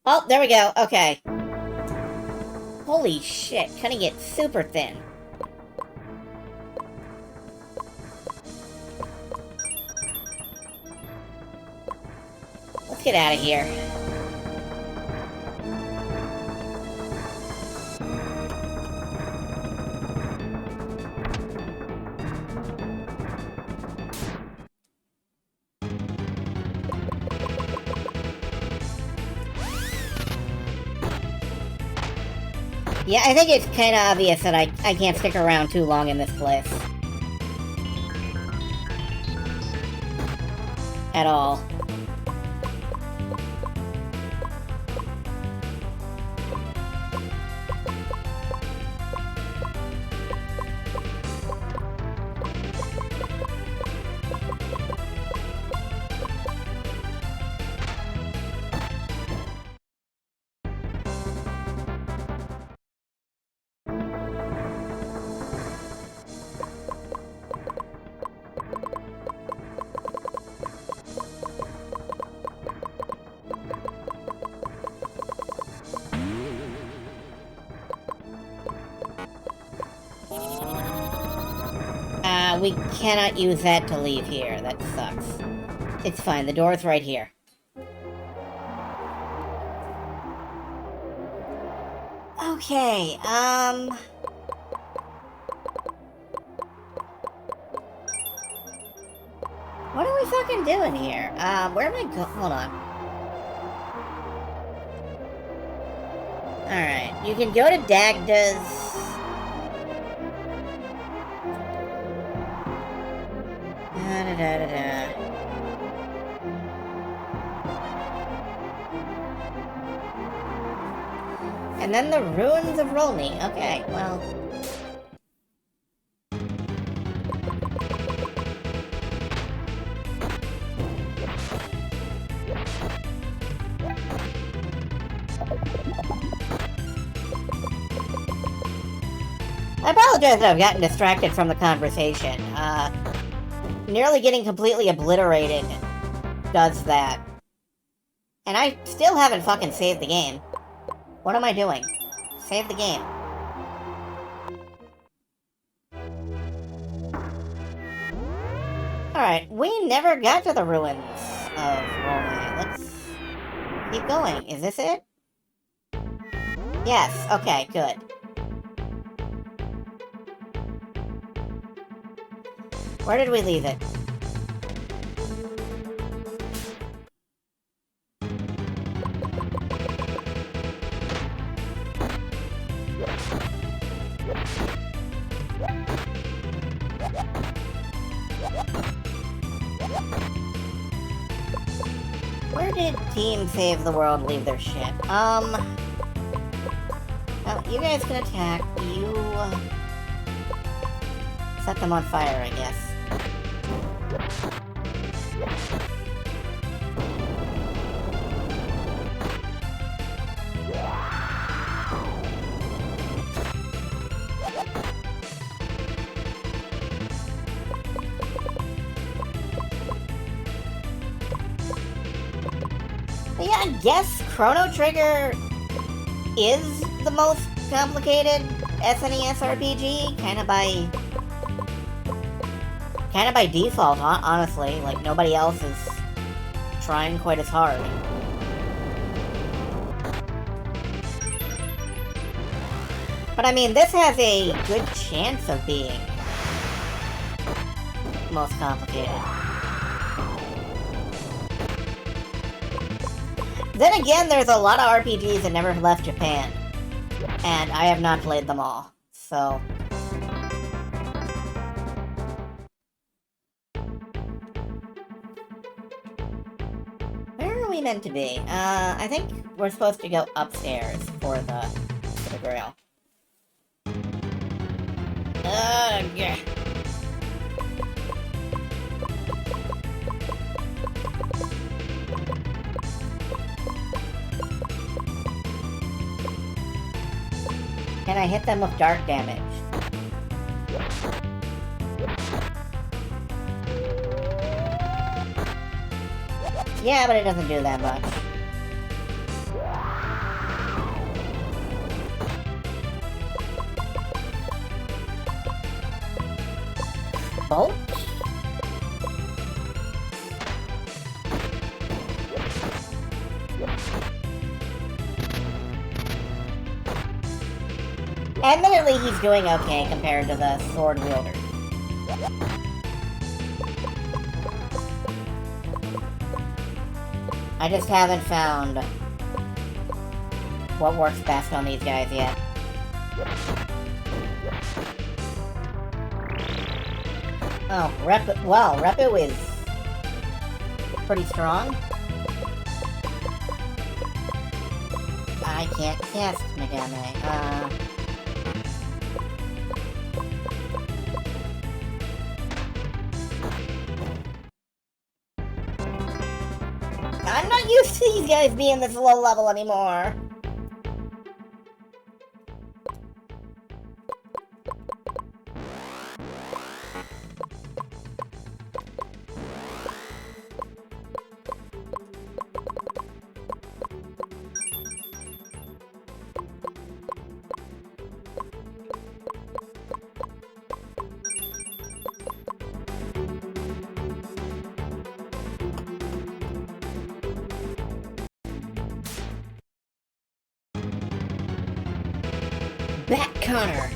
Oh, there we go. Okay. Holy shit, cutting it super thin. Let's get out of here. Yeah, I think it's kind of obvious that I can't stick around too long in this place. At all. We cannot use that to leave here. That sucks. It's fine. The door's right here. Okay, what are we fucking doing here? Where am I going? Hold on. Alright, you can go to Dagda's... Da-da-da-da-da. And then the ruins of Rolney. Okay, well... I apologize that I've gotten distracted from the conversation. Nearly getting completely obliterated does that. And I still haven't fucking saved the game. What am I doing? Save the game. Alright, we never got to the ruins of Rolney. Let's keep going. Is this it? Yes, okay, good. Where did we leave it? Where did Team Save the World leave their shit? Well, you guys can attack. You, set them on fire, I guess. Yeah, I guess Chrono Trigger is the most complicated SNES RPG, kind of by default, honestly. Like, nobody else is trying quite as hard. But I mean, this has a good chance of being most complicated. Then again, there's a lot of RPGs that never left Japan, and I have not played them all, so... Where are we meant to be? I think we're supposed to go upstairs for the grail. Yeah. Can I hit them with dark damage? Yeah, but it doesn't do that much. boat? Admittedly, he's doing okay compared to the sword wielder. I just haven't found what works best on these guys yet. Oh, wow, Repu is pretty strong. I can't cast Megame. I'm not used to these guys being this low level anymore. Bat Connor.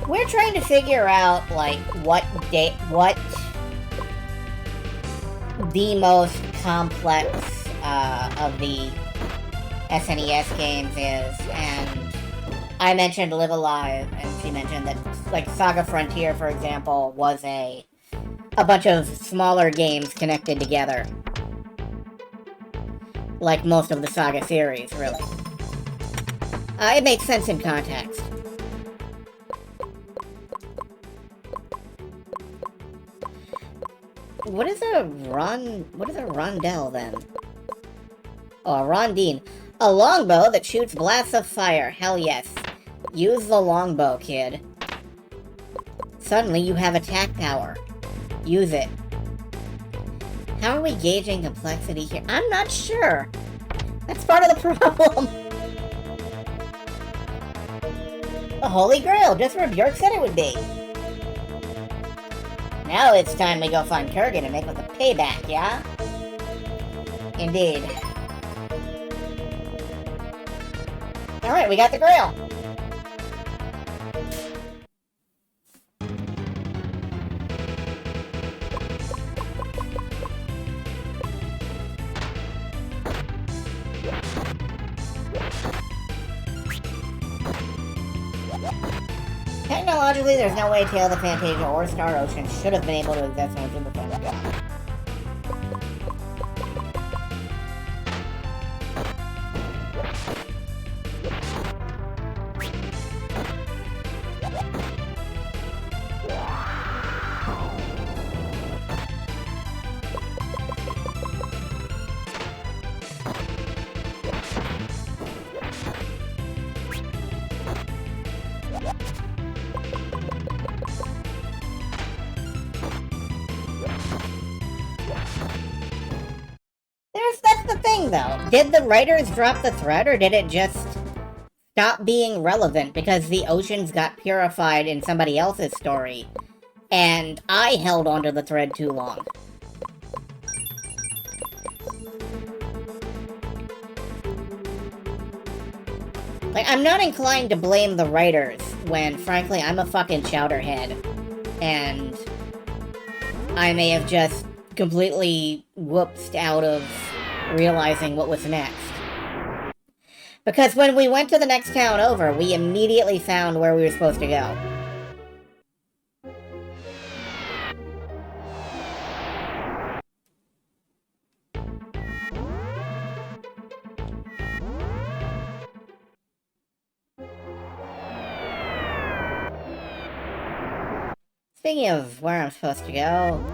We're trying to figure out, like, what the most complex of the SNES games is, and I mentioned Live Alive, and she mentioned that, like, Saga Frontier, for example, was a bunch of smaller games connected together. Like most of the Saga series, really. It makes sense in context. What is a rondelle, then? Oh, a rondine. A longbow that shoots blasts of fire. Hell yes. Use the longbow, kid. Suddenly you have attack power. Use it. How are we gauging complexity here? I'm not sure. That's part of the problem. The Holy Grail, just where Bjork said it would be. Now it's time we go find Kurgan and make with the payback, yeah? Indeed. Alright, we got the Grail. Technologically, there's no way Tale of the Fantasia or Star Ocean should have been able to exist on Super Famicom. That's the thing, though. Did the writers drop the thread, or did it just stop being relevant because the oceans got purified in somebody else's story, and I held onto the thread too long? Like, I'm not inclined to blame the writers when, frankly, I'm a fucking chowderhead, and I may have just completely whooped out of realizing what was next. Because when we went to the next town over, we immediately found where we were supposed to go. Speaking of where I'm supposed to go,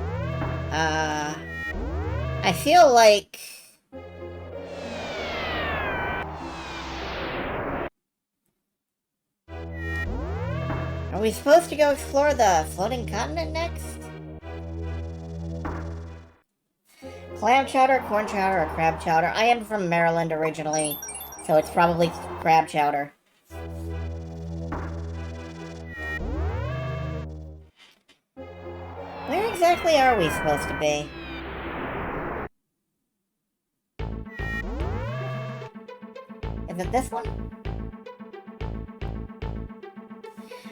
I feel like Are we supposed to go explore the floating continent next? Clam chowder, corn chowder, or crab chowder? I am from Maryland originally, so it's probably crab chowder. Where exactly are we supposed to be? Is it this one?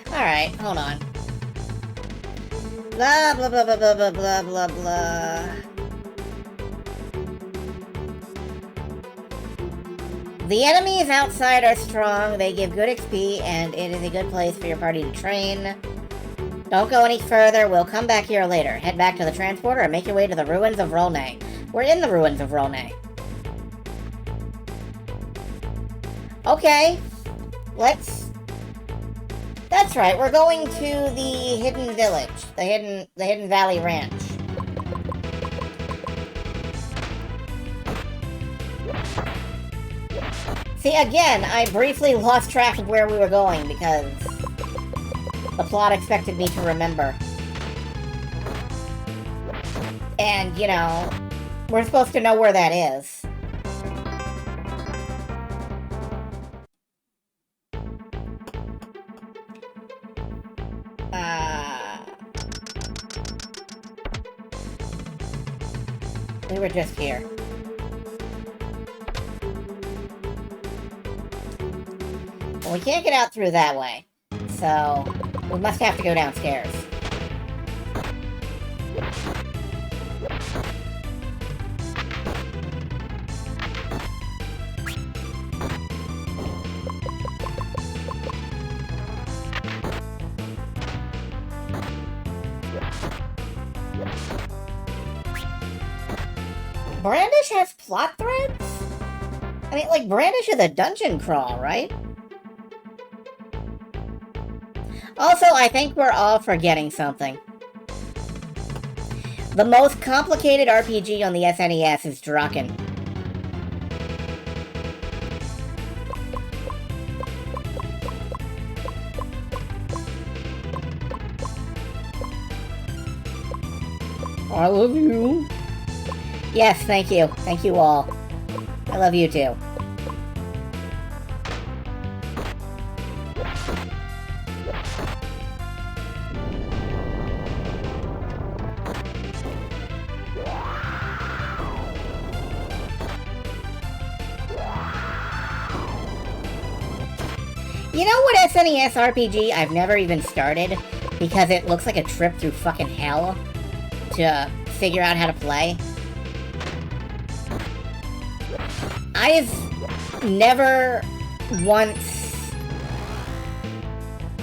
Alright, hold on. Blah, blah, blah, blah, blah, blah, blah, blah, blah. The enemies outside are strong, they give good XP, and it is a good place for your party to train. Don't go any further, we'll come back here later. Head back to the transporter and make your way to the ruins of Rolnay. We're in the ruins of Rolnay. Okay, let's... That's right, we're going to the Hidden Village, the Hidden Valley Ranch. See, again, I briefly lost track of where we were going because the plot expected me to remember. And, you know, we're supposed to know where that is. We were just here. Well, we can't get out through that way, so we must have to go downstairs. Brandish has plot threads? I mean, like, Brandish is a dungeon crawl, right? Also, I think we're all forgetting something. The most complicated RPG on the SNES is Draken. I love you. Yes, thank you. Thank you all. I love you too. You know what SNES RPG I've never even started because it looks like a trip through fucking hell to figure out how to play? I've never once...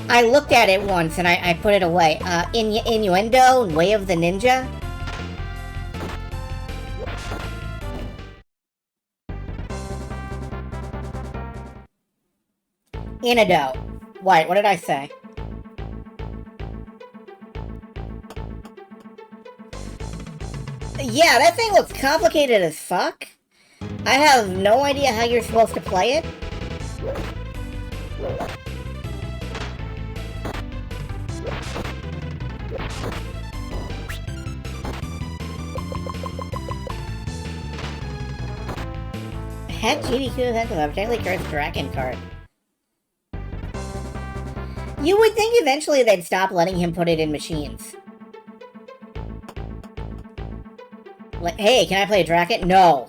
I looked at it once and I put it away. Innuendo, Way of the Ninja. Inado. What did I say? Yeah, that thing looks complicated as fuck. I have no idea how you're supposed to play it. Had GDQ event of a particularly cursed Draken card. You would think eventually they'd stop letting him put it in machines. Like, hey, can I play a Draken? No.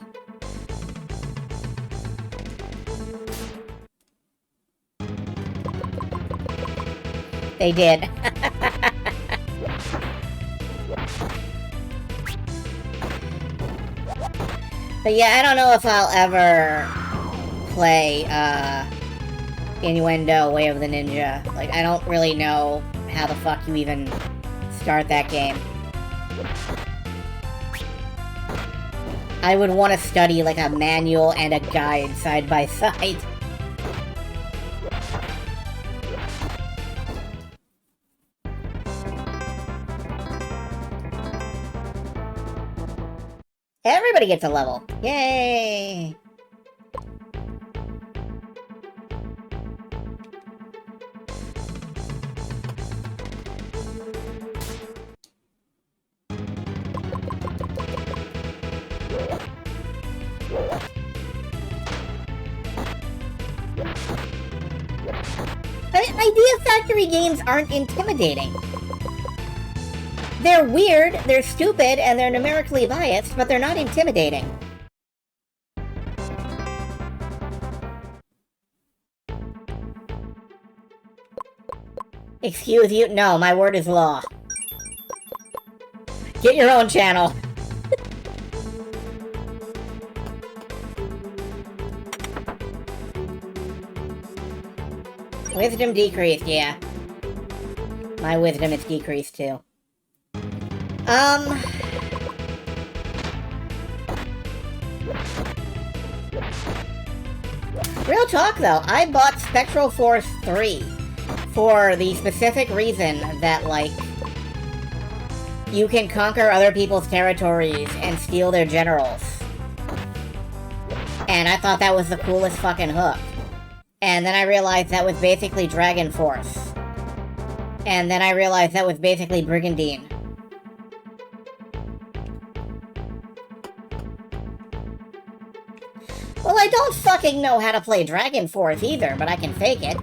They did. But yeah, I don't know if I'll ever play, Innuendo, Way of the Ninja. Like, I don't really know how the fuck you even start that game. I would want to study, like, a manual and a guide side by side. Everybody gets a level. Yay! Idea Factory games aren't intimidating. They're weird, they're stupid, and they're numerically biased, but they're not intimidating. Excuse you? No, my word is law. Get your own channel. Wisdom decreased, yeah. My wisdom is decreased too. Real talk though, I bought Spectral Force 3 for the specific reason that, like, you can conquer other people's territories and steal their generals. And I thought that was the coolest fucking hook. And then I realized that was basically Dragon Force. And then I realized that was basically Brigandine. Well, I don't fucking know how to play Dragon Force either, but I can fake it.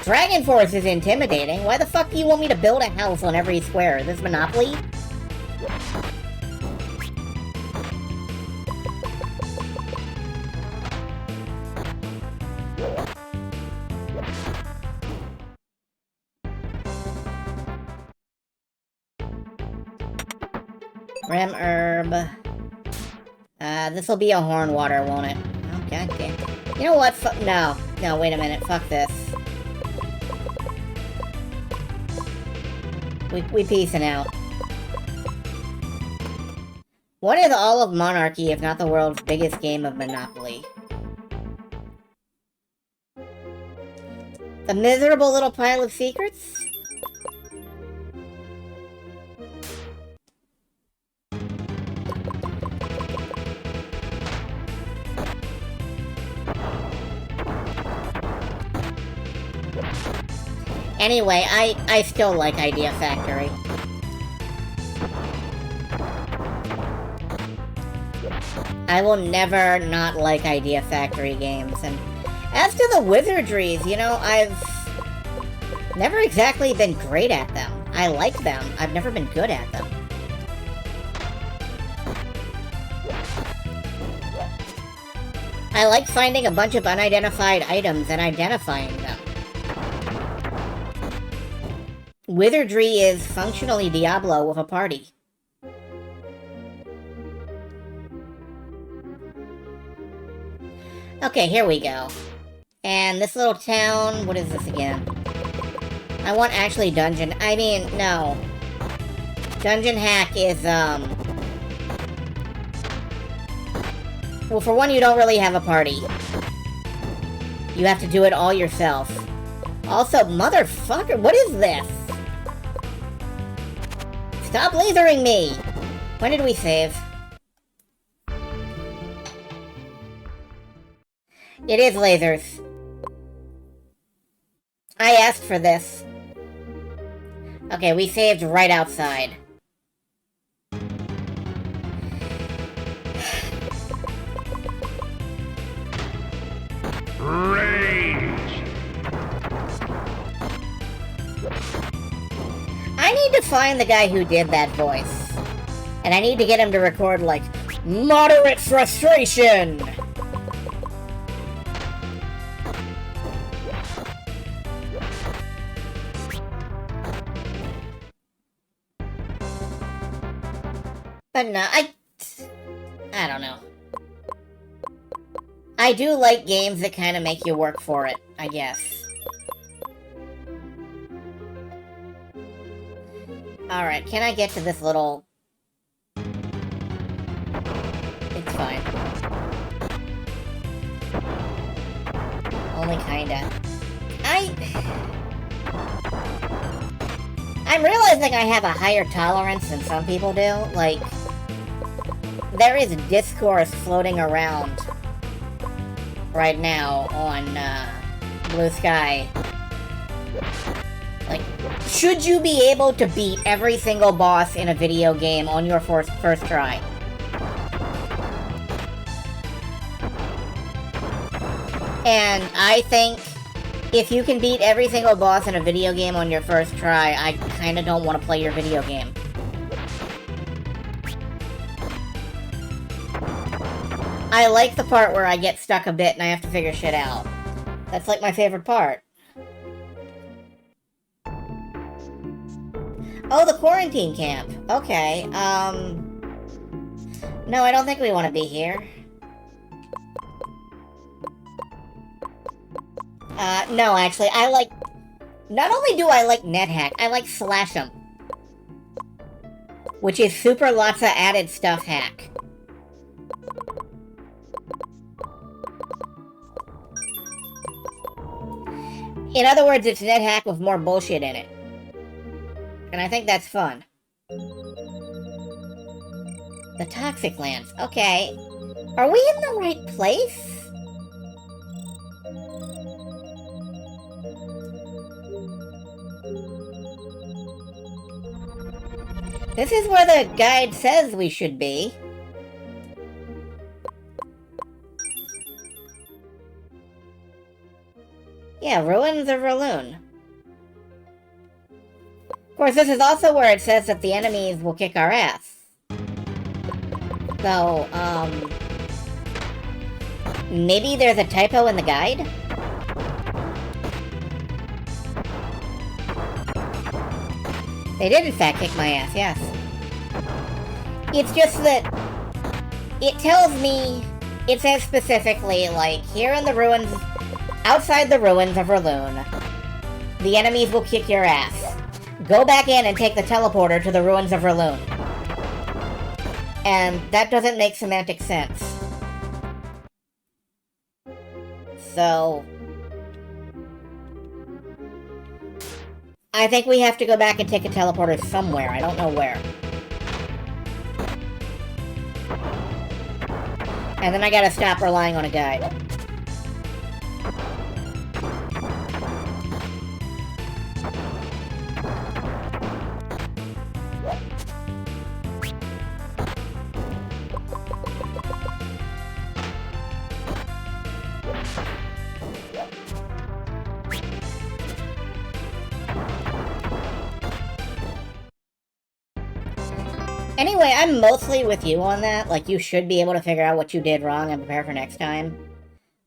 Dragon Force is intimidating. Why the fuck do you want me to build a house on every square? Is this Monopoly? Rem Herb. This'll be a horn water, won't it? Oh, god damn. You know what? No. No, wait a minute. Fuck this. We peacing out. What is all of Monarchy if not the world's biggest game of Monopoly? The miserable little pile of secrets? Anyway, I still like Idea Factory. I will never not like Idea Factory games. And as to the wizardries, you know, I've never exactly been great at them. I like them. I've never been good at them. I like finding a bunch of unidentified items and identifying them. Wizardry is functionally Diablo with a party. Okay, here we go. And this little town, what is this again? I want actually dungeon, I mean, no. Dungeon hack is, well, for one, you don't really have a party. You have to do it all yourself. Also, motherfucker, what is this? Stop lasering me! When did we save? It is lasers. I asked for this. Okay, we saved right outside. Rage! I need to find the guy who did that voice. And I need to get him to record, like, moderate frustration! But no, I don't know. I do like games that kind of make you work for it, I guess. Alright, can I get to this little... It's fine. Only kinda. I'm realizing I have a higher tolerance than some people do. Like, there is discourse floating around right now on Blue Sky. Like, should you be able to beat every single boss in a video game on your first try? And I think if you can beat every single boss in a video game on your first try, I kinda don't want to play your video game. I like the part where I get stuck a bit and I have to figure shit out. That's like my favorite part. Oh, the quarantine camp. Okay, no, I don't think we want to be here. No, actually, I like... Not only do I like NetHack, I like Slash 'em. Which is super lots of added stuff hack. In other words, it's NetHack with more bullshit in it. And I think that's fun. The Toxic Lands. Okay. Are we in the right place? This is where the guide says we should be. Yeah, Ruins of Raloon. Of course, this is also where it says that the enemies will kick our ass. So, maybe there's a typo in the guide? They did in fact kick my ass, yes. It's just that it tells me, it says specifically, like, here in the ruins, outside the ruins of Raloon, the enemies will kick your ass. Go back in and take the teleporter to the ruins of Raloon. And that doesn't make semantic sense. So... I think we have to go back and take a teleporter somewhere. I don't know where. And then I gotta stop relying on a guide. Anyway, I'm mostly with you on that. Like, you should be able to figure out what you did wrong and prepare for next time.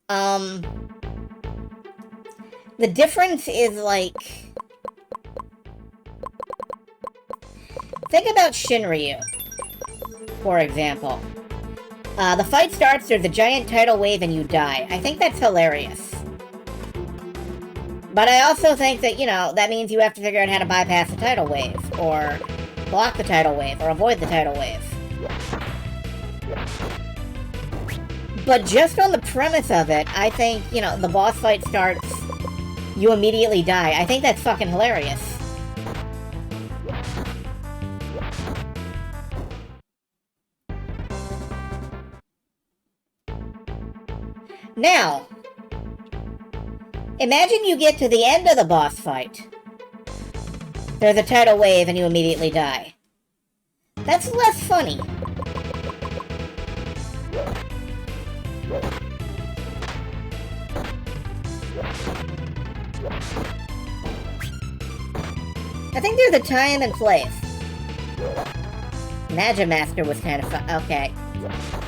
The difference is, like... Think about Shinryu, for example. The fight starts, there's a giant tidal wave, and you die. I think that's hilarious. But I also think that, you know, that means you have to figure out how to bypass the tidal wave, or... block the tidal wave, or avoid the tidal wave. But just on the premise of it, I think, you know, the boss fight starts, you immediately die. I think that's fucking hilarious. Now, imagine you get to the end of the boss fight. There's a tidal wave and you immediately die. That's less funny. I think there's a time and place. Magimaster was kind of fun. Okay.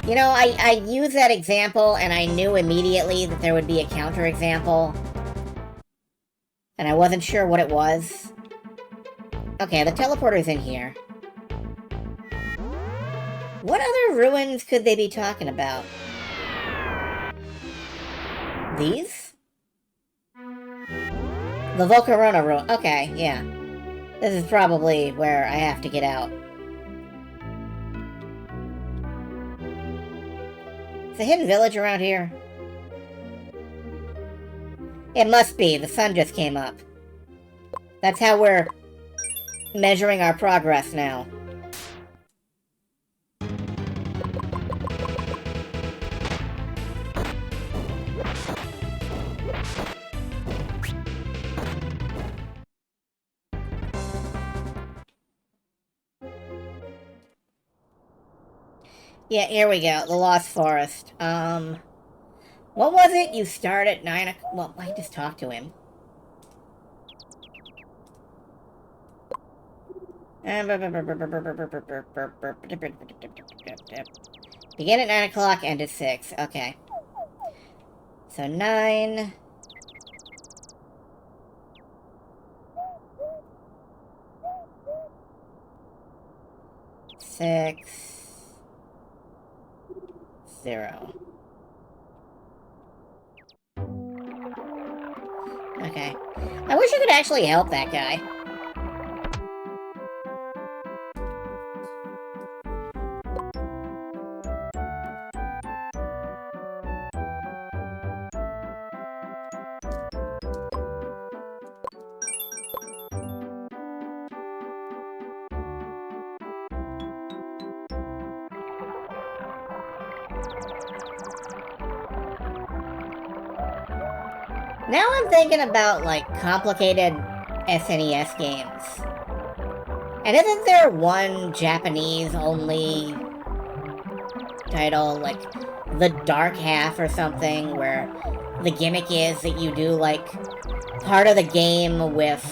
You know, I used that example and I knew immediately that there would be a counterexample. And I wasn't sure what it was. Okay, the teleporter's in here. What other ruins could they be talking about? These? The Volcarona ruin. Okay, yeah. This is probably where I have to get out. Is a hidden village around here? It must be. The sun just came up. That's how we're measuring our progress now. Yeah, here we go. The Lost Forest. What was it? You start at 9 o'clock? Well, I just talked to him. Begin at 9 o'clock, end at 6. Okay. So 9... 6... 0. Okay. I wish I could actually help that guy. Now I'm thinking about, like, complicated SNES games. And isn't there one Japanese-only title, like, The Dark Half or something, where the gimmick is that you do, like, part of the game with,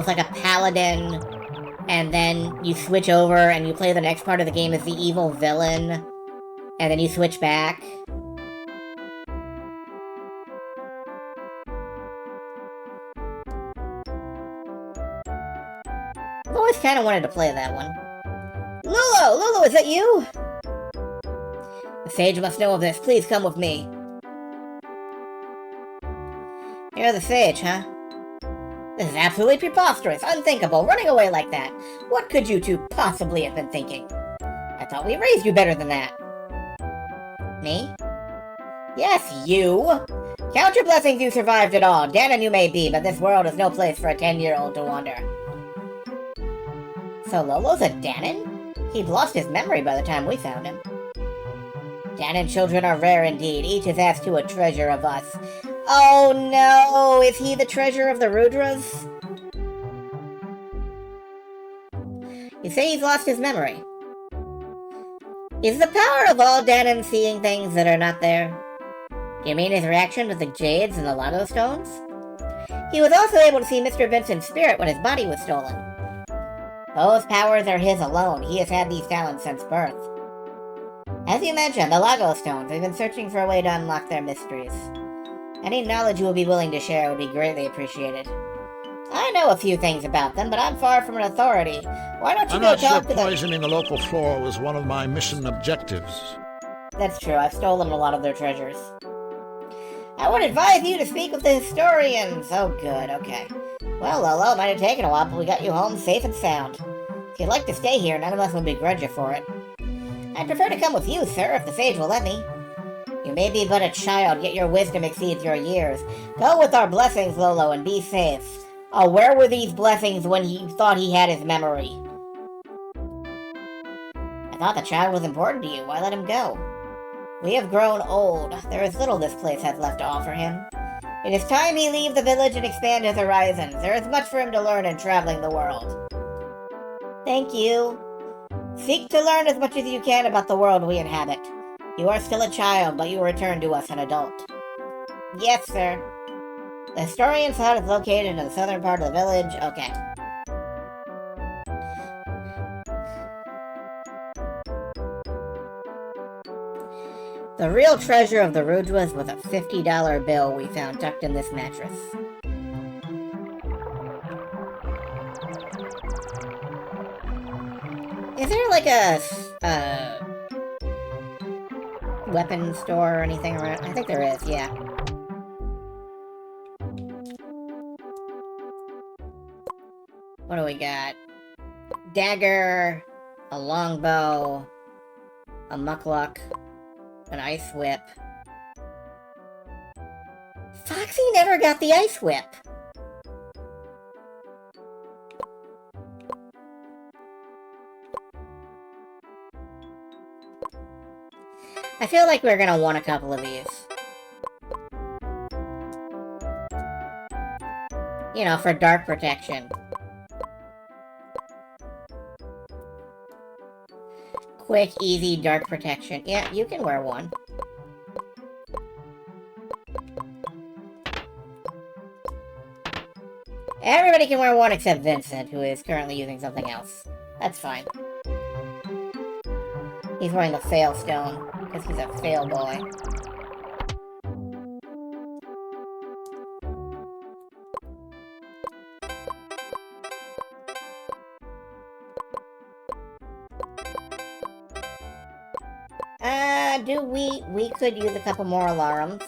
like, a paladin, and then you switch over and you play the next part of the game as the evil villain, and then you switch back. I've always kind of wanted to play that one. Lulu, is that you? The sage must know of this. Please come with me. You're the sage, huh? This is absolutely preposterous, unthinkable, running away like that. What could you two possibly have been thinking? I thought we raised you better than that. Me? Yes, you! Count your blessings you survived it all. Danon you may be, but this world is no place for a 10-year-old to wander. So Lolo's a Danon? He'd lost his memory by the time we found him. Danon children are rare indeed. Each is asked to a treasure of us. Oh no! Is he the treasure of the Rudras? You say he's lost his memory. Is the power of all Danon seeing things that are not there? Do you mean his reaction to the jades and the Lago stones? He was also able to see Mr. Vincent's spirit when his body was stolen. Those powers are his alone. He has had these talents since birth. As you mentioned, the Lago stones. We've been searching for a way to unlock their mysteries. Any knowledge you will be willing to share would be greatly appreciated. I know a few things about them, but I'm far from an authority. Why don't you go talk to them? I'm not sure poisoning the local flora was one of my mission objectives. That's true. I've stolen a lot of their treasures. I would advise you to speak with the historians. Oh, good. Okay. Well, Lolo, it might have taken a while, but we got you home safe and sound. If you'd like to stay here, none of us would begrudge you for it. I'd prefer to come with you, sir, if the sage will let me. You may be but a child, yet your wisdom exceeds your years. Go with our blessings, Lolo, and be safe. Oh, where were these blessings when he thought he had his memory? I thought the child was important to you. Why let him go? We have grown old. There is little this place has left to offer him. It is time he leave the village and expand his horizons. There is much for him to learn in traveling the world. Thank you. Seek to learn as much as you can about the world we inhabit. You are still a child, but you will return to us an adult. Yes, sir. The historian's hut is located in the southern part of the village. Okay. The real treasure of the Rudras was a $50 bill we found tucked in this mattress. Is there like a weapon store or anything around? I think there is, yeah. What do we got? Dagger, a longbow, a muckluck, an ice whip. Foxy never got the ice whip. I feel like we're gonna want a couple of these. You know, for dark protection. Quick, easy, dark protection. Yeah, you can wear one. Everybody can wear one except Vincent, who is currently using something else. That's fine. He's wearing the fail stone, because he's a fail boy. We could use a couple more alarms.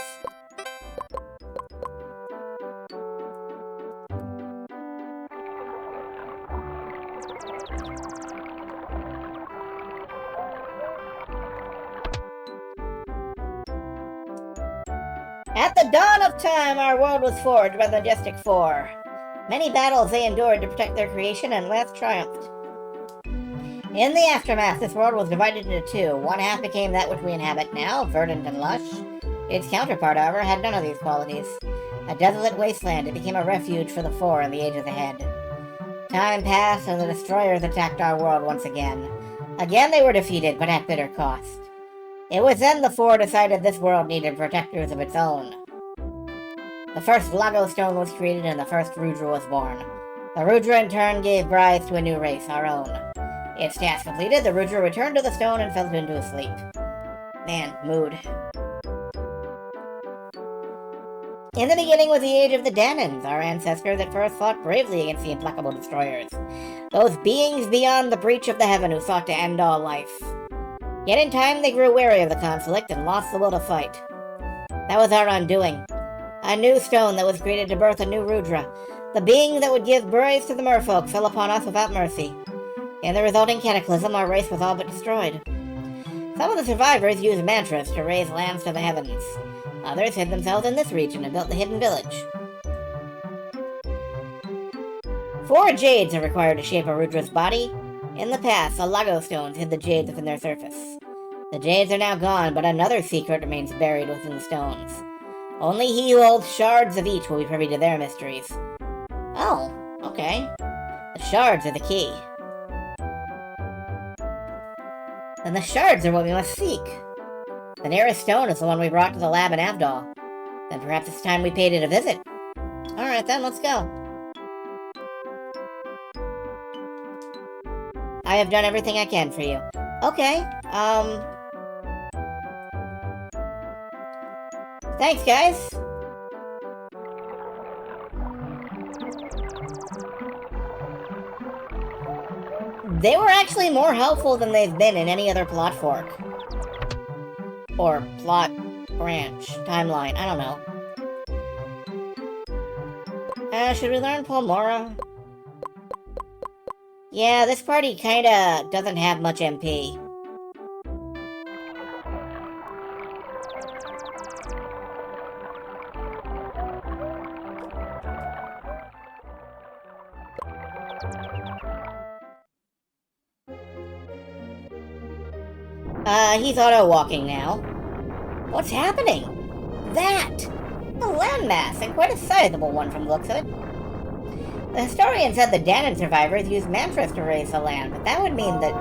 At the dawn of time, our world was forged by the Majestic Four. Many battles they endured to protect their creation and last triumphed. In the aftermath, this world was divided into two. One half became that which we inhabit now, verdant and lush. Its counterpart, however, had none of these qualities. A desolate wasteland, it became a refuge for the Four in the ages ahead. Time passed, and the destroyers attacked our world once again. Again they were defeated, but at bitter cost. It was then the Four decided this world needed protectors of its own. The first Lago Stone was created, and the first Rudra was born. The Rudra in turn gave rise to a new race, our own. Its task completed, the Rudra returned to the stone and fell into a sleep. Man, mood. In the beginning was the age of the Danans, our ancestors at first fought bravely against the implacable destroyers. Those beings beyond the breach of the heaven who sought to end all life. Yet in time they grew weary of the conflict and lost the will to fight. That was our undoing. A new stone that was created to birth a new Rudra. The being that would give birth to the merfolk fell upon us without mercy. In the resulting cataclysm, our race was all but destroyed. Some of the survivors used mantras to raise lands to the heavens. Others hid themselves in this region and built the hidden village. 4 jades are required to shape a Rudra's body. In the past, the Lago stones hid the jades within their surface. The jades are now gone, but another secret remains buried within the stones. Only he who holds shards of each will be privy to their mysteries. Oh, okay. The shards are the key. Then the shards are what we must seek. The nearest stone is the one we brought to the lab in Avdol. Then perhaps it's time we paid it a visit. Alright then, let's go. I have done everything I can for you. Okay, thanks, guys. They were actually more helpful than they've been in any other plot fork. Or plot branch, timeline, I don't know. Should we learn Palmora? Yeah, this party kinda doesn't have much MP. He's auto-walking now. What's happening? That! A landmass, and quite a sizable one from the looks of it. The historian said the Danon survivors used mantras to raise the land, but that would mean that...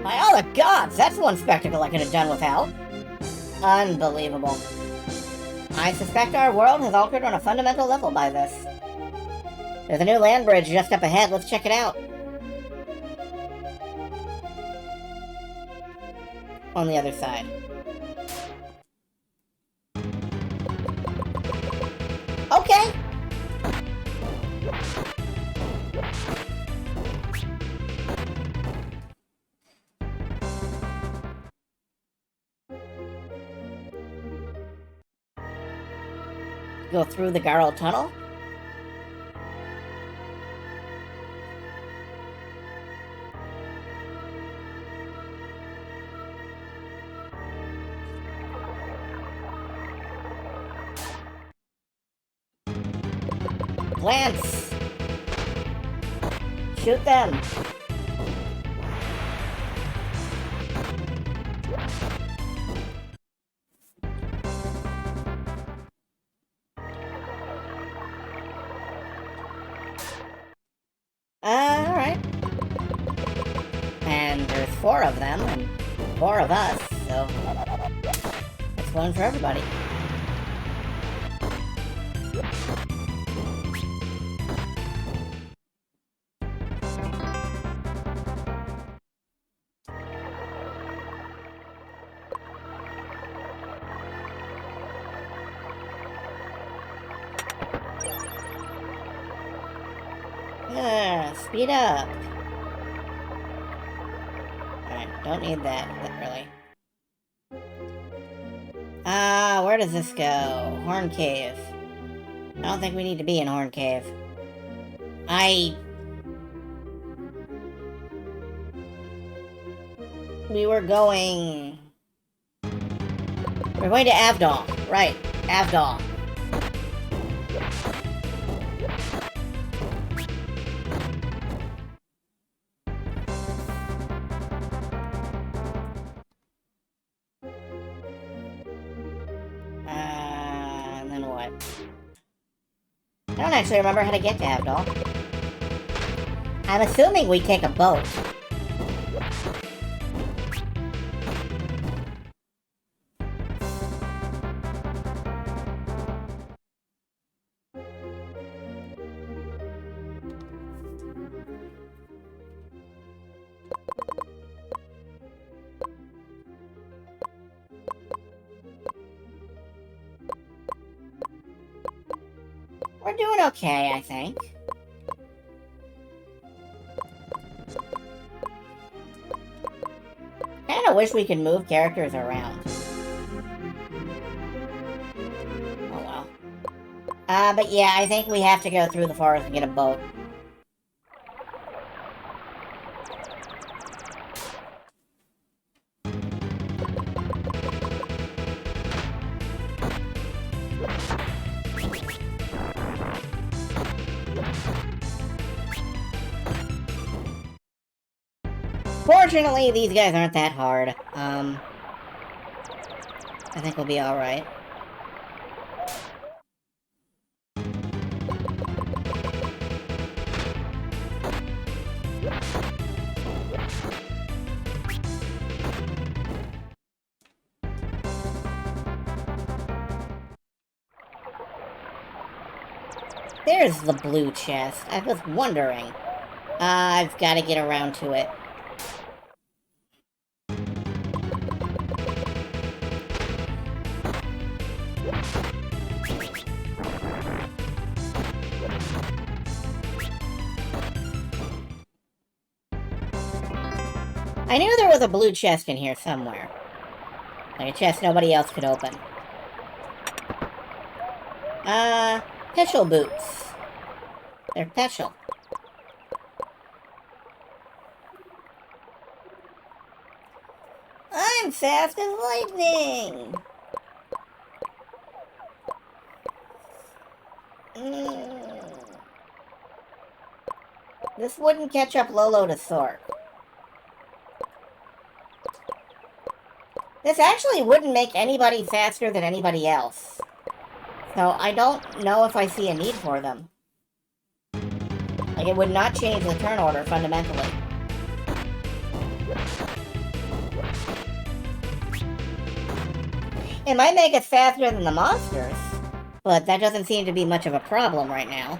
By all the gods, that's one spectacle I could have done without. Unbelievable. I suspect our world has altered on a fundamental level by this. There's a new land bridge just up ahead, let's check it out. On the other side. Okay! Go through the Garl Tunnel? Plants! Shoot them! 4 of them, and 4 of us, so it's one for everybody. Speed up. Alright, don't need that really. Where does this go? Horn Cave. I don't think we need to be in Horn Cave. We're going to Avdol. Right, Avdol. And then what? I don't actually remember how to get to Avdol. I'm assuming we take a boat. We're doing okay, I think. Kinda wish we could move characters around. Oh well. But yeah, I think we have to go through the forest and get a boat. Fortunately, these guys aren't that hard. I think we'll be alright. There's the blue chest. I was wondering. I've got to get around to it. I knew there was a blue chest in here somewhere. Like a chest nobody else could open. Peschel boots. They're Peschel. I'm fast as lightning! This wouldn't catch up Lolo to Thorpe. This actually wouldn't make anybody faster than anybody else. So I don't know if I see a need for them. Like, it would not change the turn order fundamentally. It might make us faster than the monsters, but that doesn't seem to be much of a problem right now.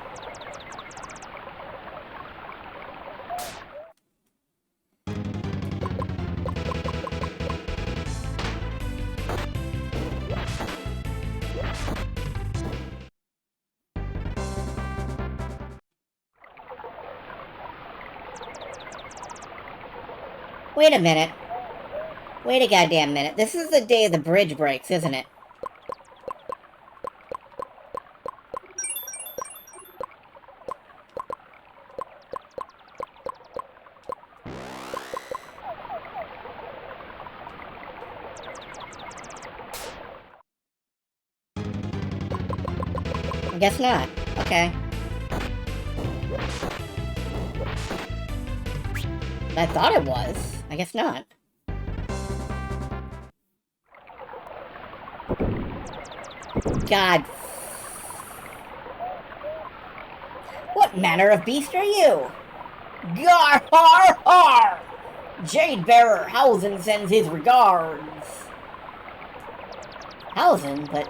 Wait a minute. Wait a goddamn minute. This is the day the bridge breaks, isn't it? I guess not. Okay. I thought it was. I guess not. God. What manner of beast are you? Gar har har! Jade Bearer Hausen sends his regards. Hausen, but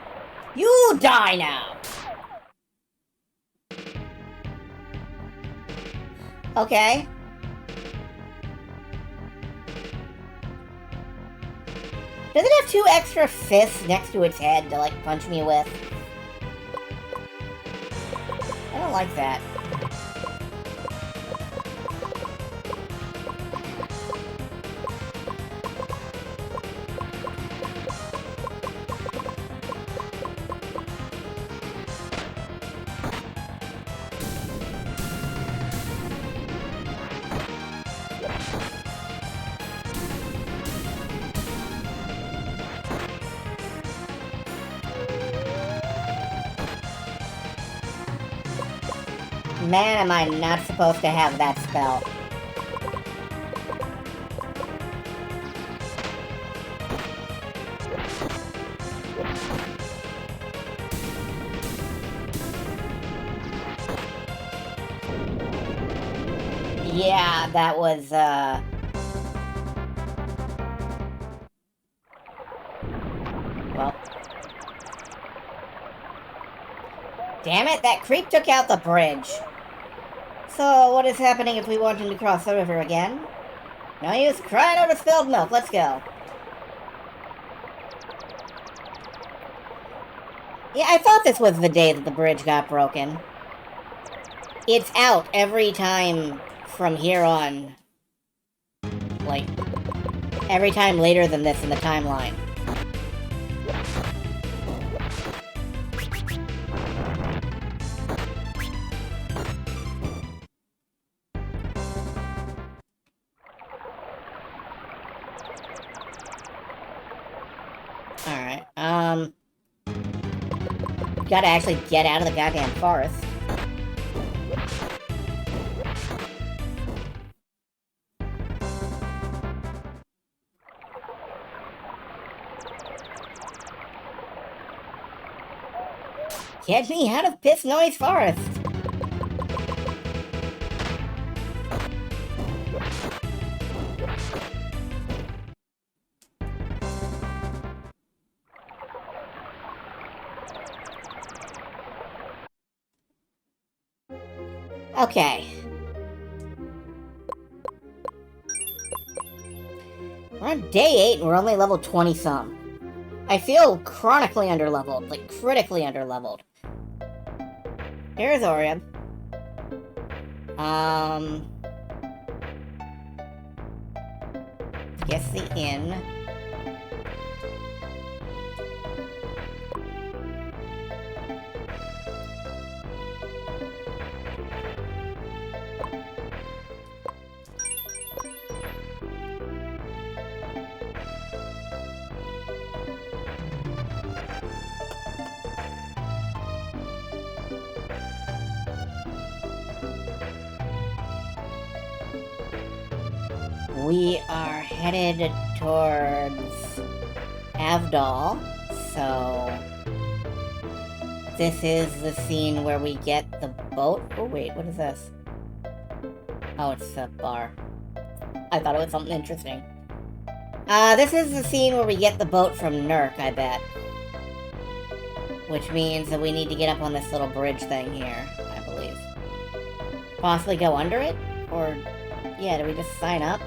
you die now. Okay. Does it have 2 extra fists next to its head to, like, punch me with? I don't like that. Man, am I not supposed to have that spell. Yeah, that was, well. Damn it, that creep took out the bridge. So, what is happening if we want him to cross the river again? No use crying over spilled milk, let's go. Yeah, I thought this was the day that the bridge got broken. It's out every time from here on. Like, every time later than this in the timeline. Alright, gotta actually get out of the goddamn forest. Get me out of Piss Noise Forest! Okay. We're on day 8 and we're only level 20-some. I feel chronically underleveled, like critically underleveled. Here's Orium. Guess the inn. We are headed towards Avdol, so this is the scene where we get the boat. Oh wait, what is this? Oh, it's a bar. I thought it was something interesting. This is the scene where we get the boat from Nurk, I bet. Which means that we need to get up on this little bridge thing here, I believe. Possibly go under it? Or, yeah, do we just sign up?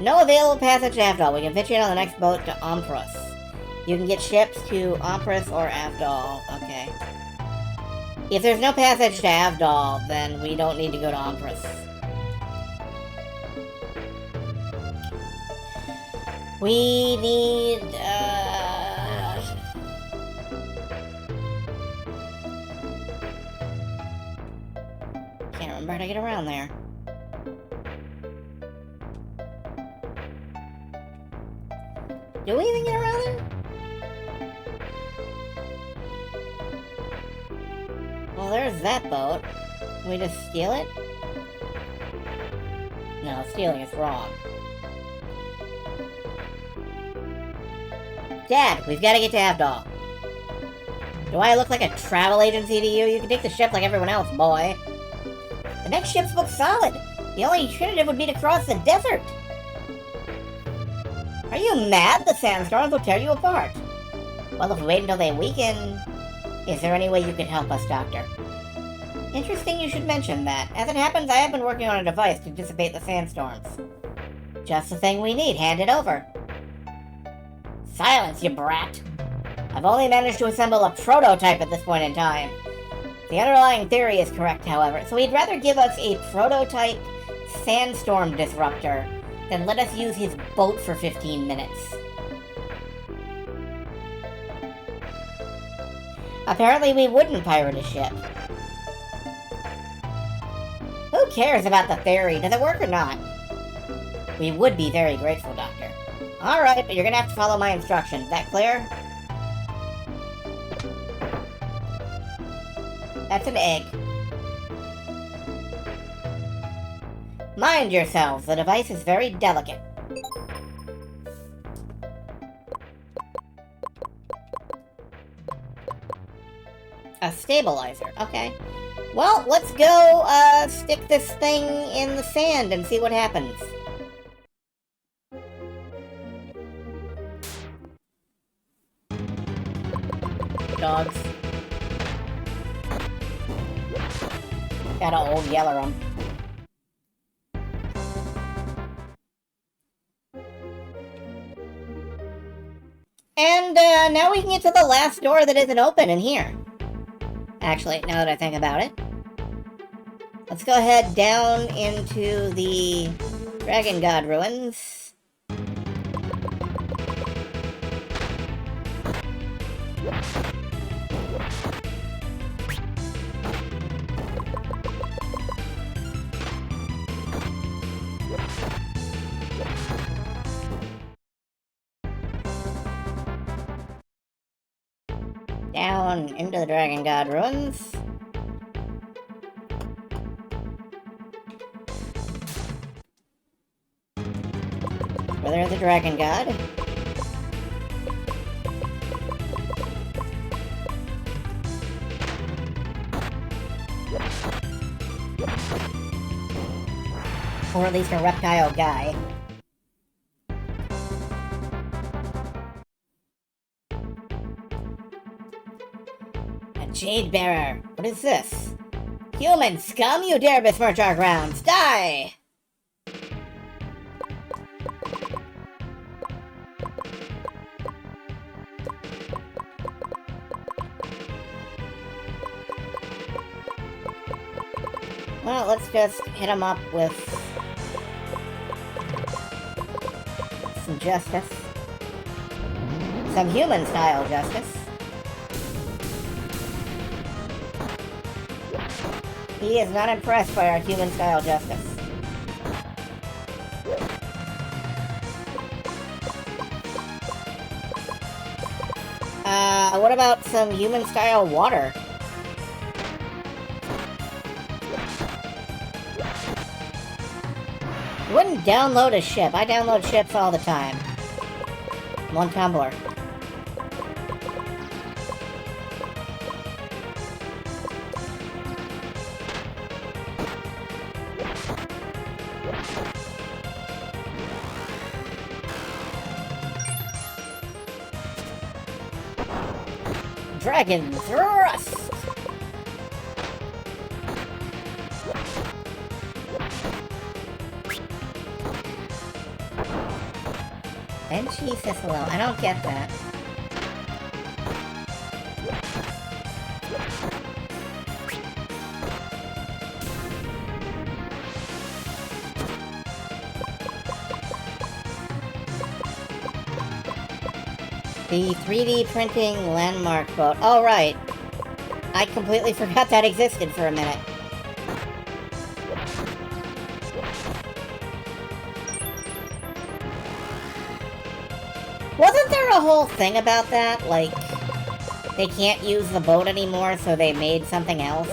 No available passage to Avdol. We can fit you in on the next boat to Omprus. You can get ships to Omprus or Avdol. Okay. If there's no passage to Avdol, then we don't need to go to Omprus. We need, can't remember how to get around there. Do we even get around there? Well, there's that boat. Can we just steal it? No, stealing is wrong. Dad, we've got to get to Avdol. Do I look like a travel agency to you? You can take the ship like everyone else, boy. The next ship's booked solid. The only alternative would be to cross the desert. Are you mad? The sandstorms will tear you apart. Well, if we wait until they weaken... Is there any way you can help us, Doctor? Interesting you should mention that. As it happens, I have been working on a device to dissipate the sandstorms. Just the thing we need. Hand it over. Silence, you brat. I've only managed to assemble a prototype at this point in time. The underlying theory is correct, however, so he'd rather give us a prototype sandstorm disruptor than let us use his boat for 15 minutes. Apparently we wouldn't pirate a ship. Who cares about the theory? Does it work or not? We would be very grateful, Doctor. Alright, but you're gonna have to follow my instructions. Is that clear? That's an egg. Mind yourselves, the device is very delicate. A stabilizer, okay. Well, let's go, stick this thing in the sand and see what happens. Dogs. Gotta old yeller 'em. And, now we can get to the last door that isn't open in here. Actually, now that I think about it. Let's go ahead down into the Dragon God ruins. Down into the Dragon God ruins. Where there's the Dragon God. Or at least a reptile guy. Jade Bearer, what is this? Human scum, you dare besmirch our grounds! Die! Well, let's just hit him up with some justice. Some human-style justice. He is not impressed by our human-style justice. What about some human-style water? You wouldn't download a ship. I download ships all the time. I'm on Tumblr. Dragon Thrust! Benchy Cicelo, I don't get that. The 3D printing landmark boat. Oh, right. I completely forgot that existed for a minute. Wasn't there a whole thing about that? Like, they can't use the boat anymore, so they made something else?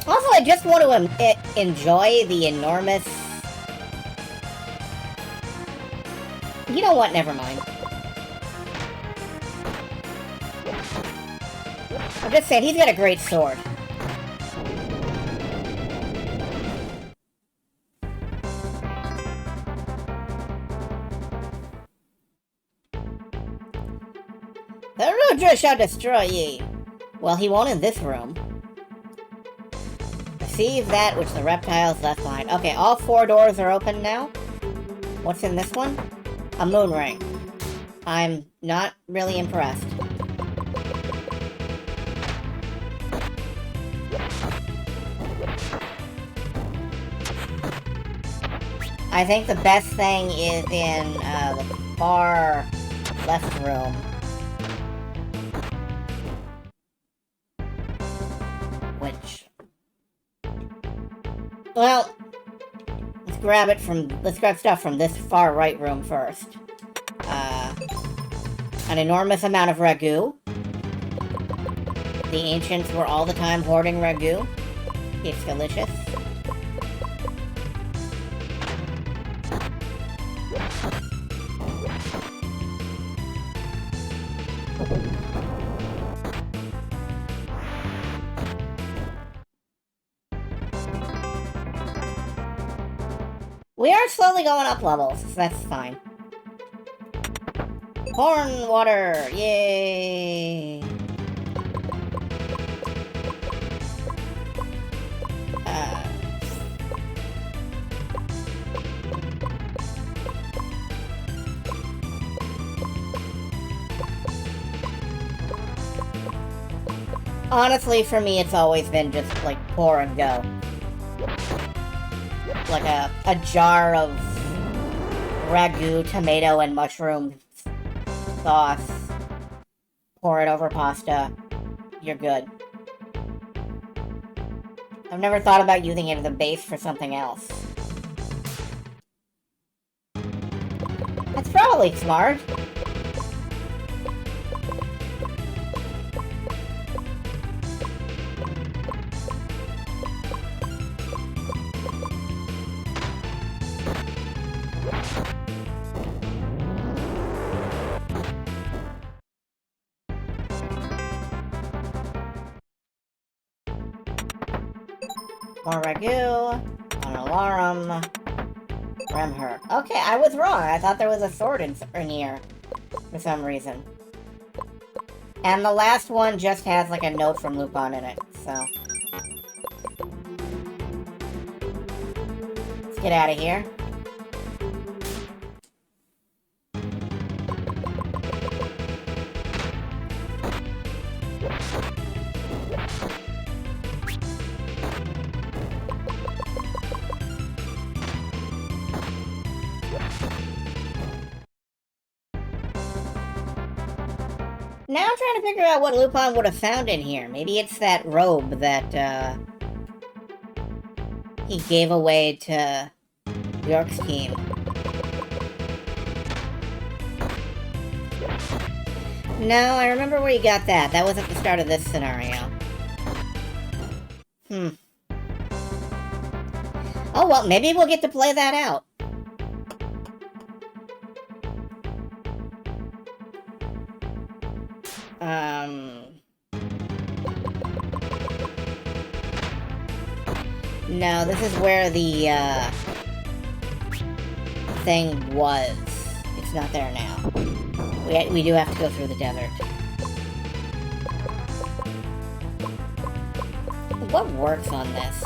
Also, I just want to enjoy the enormous... You know what? Never mind. I'm just saying, he's got a great sword. The Rudras shall destroy ye. Well, he won't in this room. Receive that which the reptiles left behind. Okay, all 4 doors are open now. What's in this one? A moon ring. I'm not really impressed. I think the best thing is in the far left room. Which... Well, let's grab stuff from this far right room first. An enormous amount of ragu. The ancients were all the time hoarding ragu. It's delicious. We are slowly going up levels, so that's fine. Horn water! Yay! Honestly, for me, it's always been just, like, pour and go. Like a jar of ragu, tomato, and mushroom sauce. Pour it over pasta. You're good. I've never thought about using it as a base for something else. That's probably smart. More ragu, an alarm, Remher. Okay, I was wrong. I thought there was a sword in here for some reason. And the last one just has like a note from Lupin in it, so. Let's get out of here. Now I'm trying to figure out what Lupin would have found in here. Maybe it's that robe that, he gave away to York's team. No, I remember where you got that. That was at the start of this scenario. Oh, well, maybe we'll get to play that out. No, this is where the, thing was. It's not there now. We do have to go through the desert. What works on this?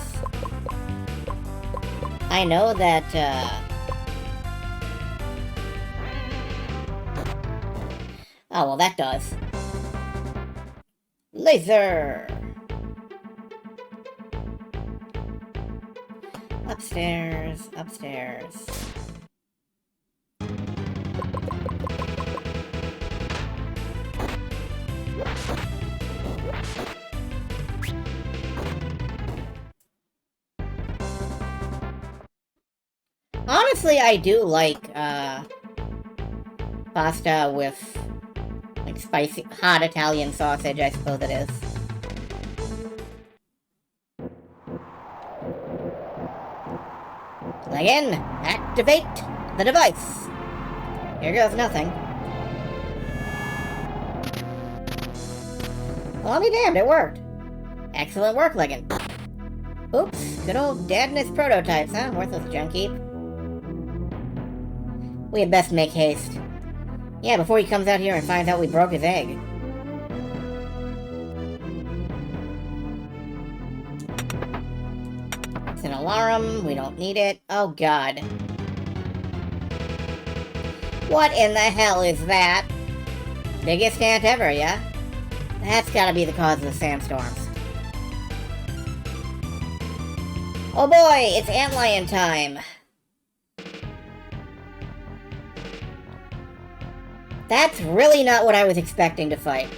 I know that, oh, well, that does. Laser! Upstairs, upstairs. Honestly, I do like, pasta with, like, spicy, hot Italian sausage, I suppose it is. Again, activate the device. Here goes nothing. Well, I'll be damned, it worked. Excellent work, Ligon. Oops, good old dad and his prototypes, huh? Worthless junk heap. We had best make haste. Yeah, before he comes out here and finds out we broke his egg. It's an alarm, we don't need it. Oh god. What in the hell is that? Biggest ant ever, yeah? That's gotta be the cause of the sandstorms. Oh boy, it's antlion time! That's really not what I was expecting to fight.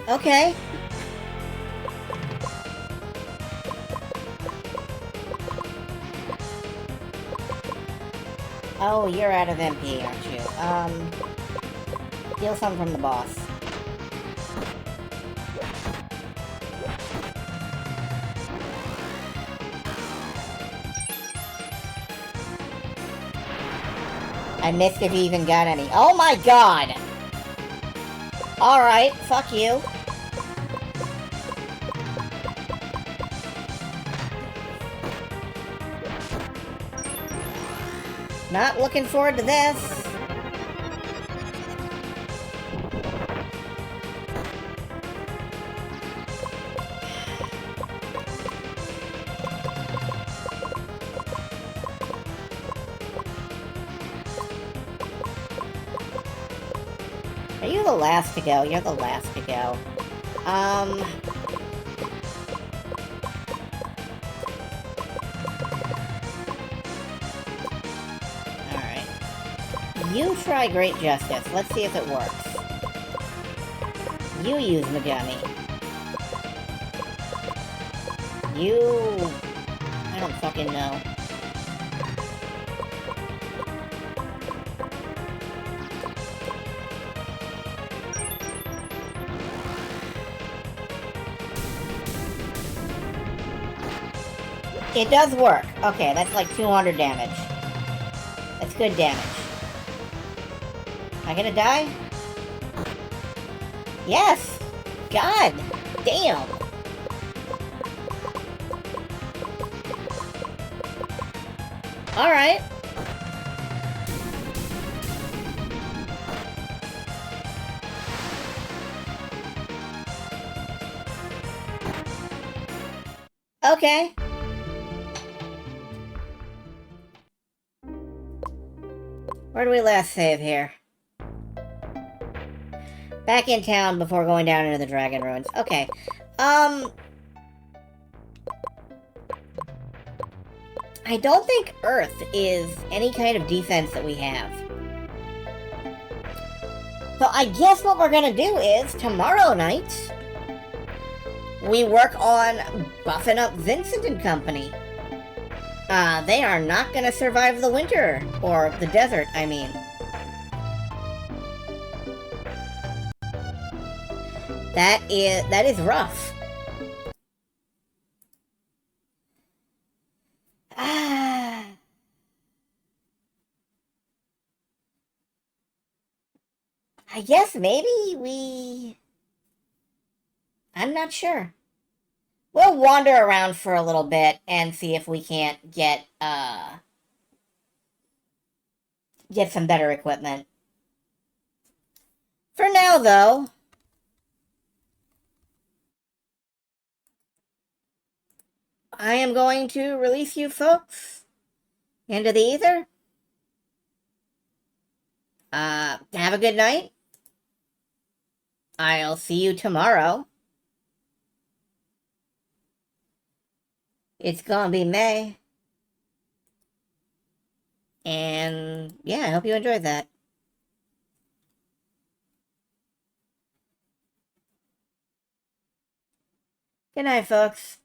Okay. Oh, you're out of MP, aren't you? Steal some from the boss. I missed if he even got any. Oh my god! Alright, fuck you. Not looking forward to this. Are you the last to go? You're the last to go. Alright. You try Great Justice. Let's see if it works. You use Megami. You... I don't fucking know. It does work. Okay, that's like 200 damage. That's good damage. Am I gonna die? Yes! God damn! Alright. Okay. Where do we last save here? Back in town before going down into the Dragon Ruins. Okay. I don't think Earth is any kind of defense that we have. So I guess what we're gonna do is, tomorrow night, we work on buffing up Vincent and company. They are not gonna survive the winter, or the desert, I mean. That is rough. I guess maybe I'm not sure. We'll wander around for a little bit and see if we can't get some better equipment. For now, though, I am going to release you folks into the ether. Have a good night. I'll see you tomorrow. It's gonna be May. And yeah, I hope you enjoyed that. Good night, folks.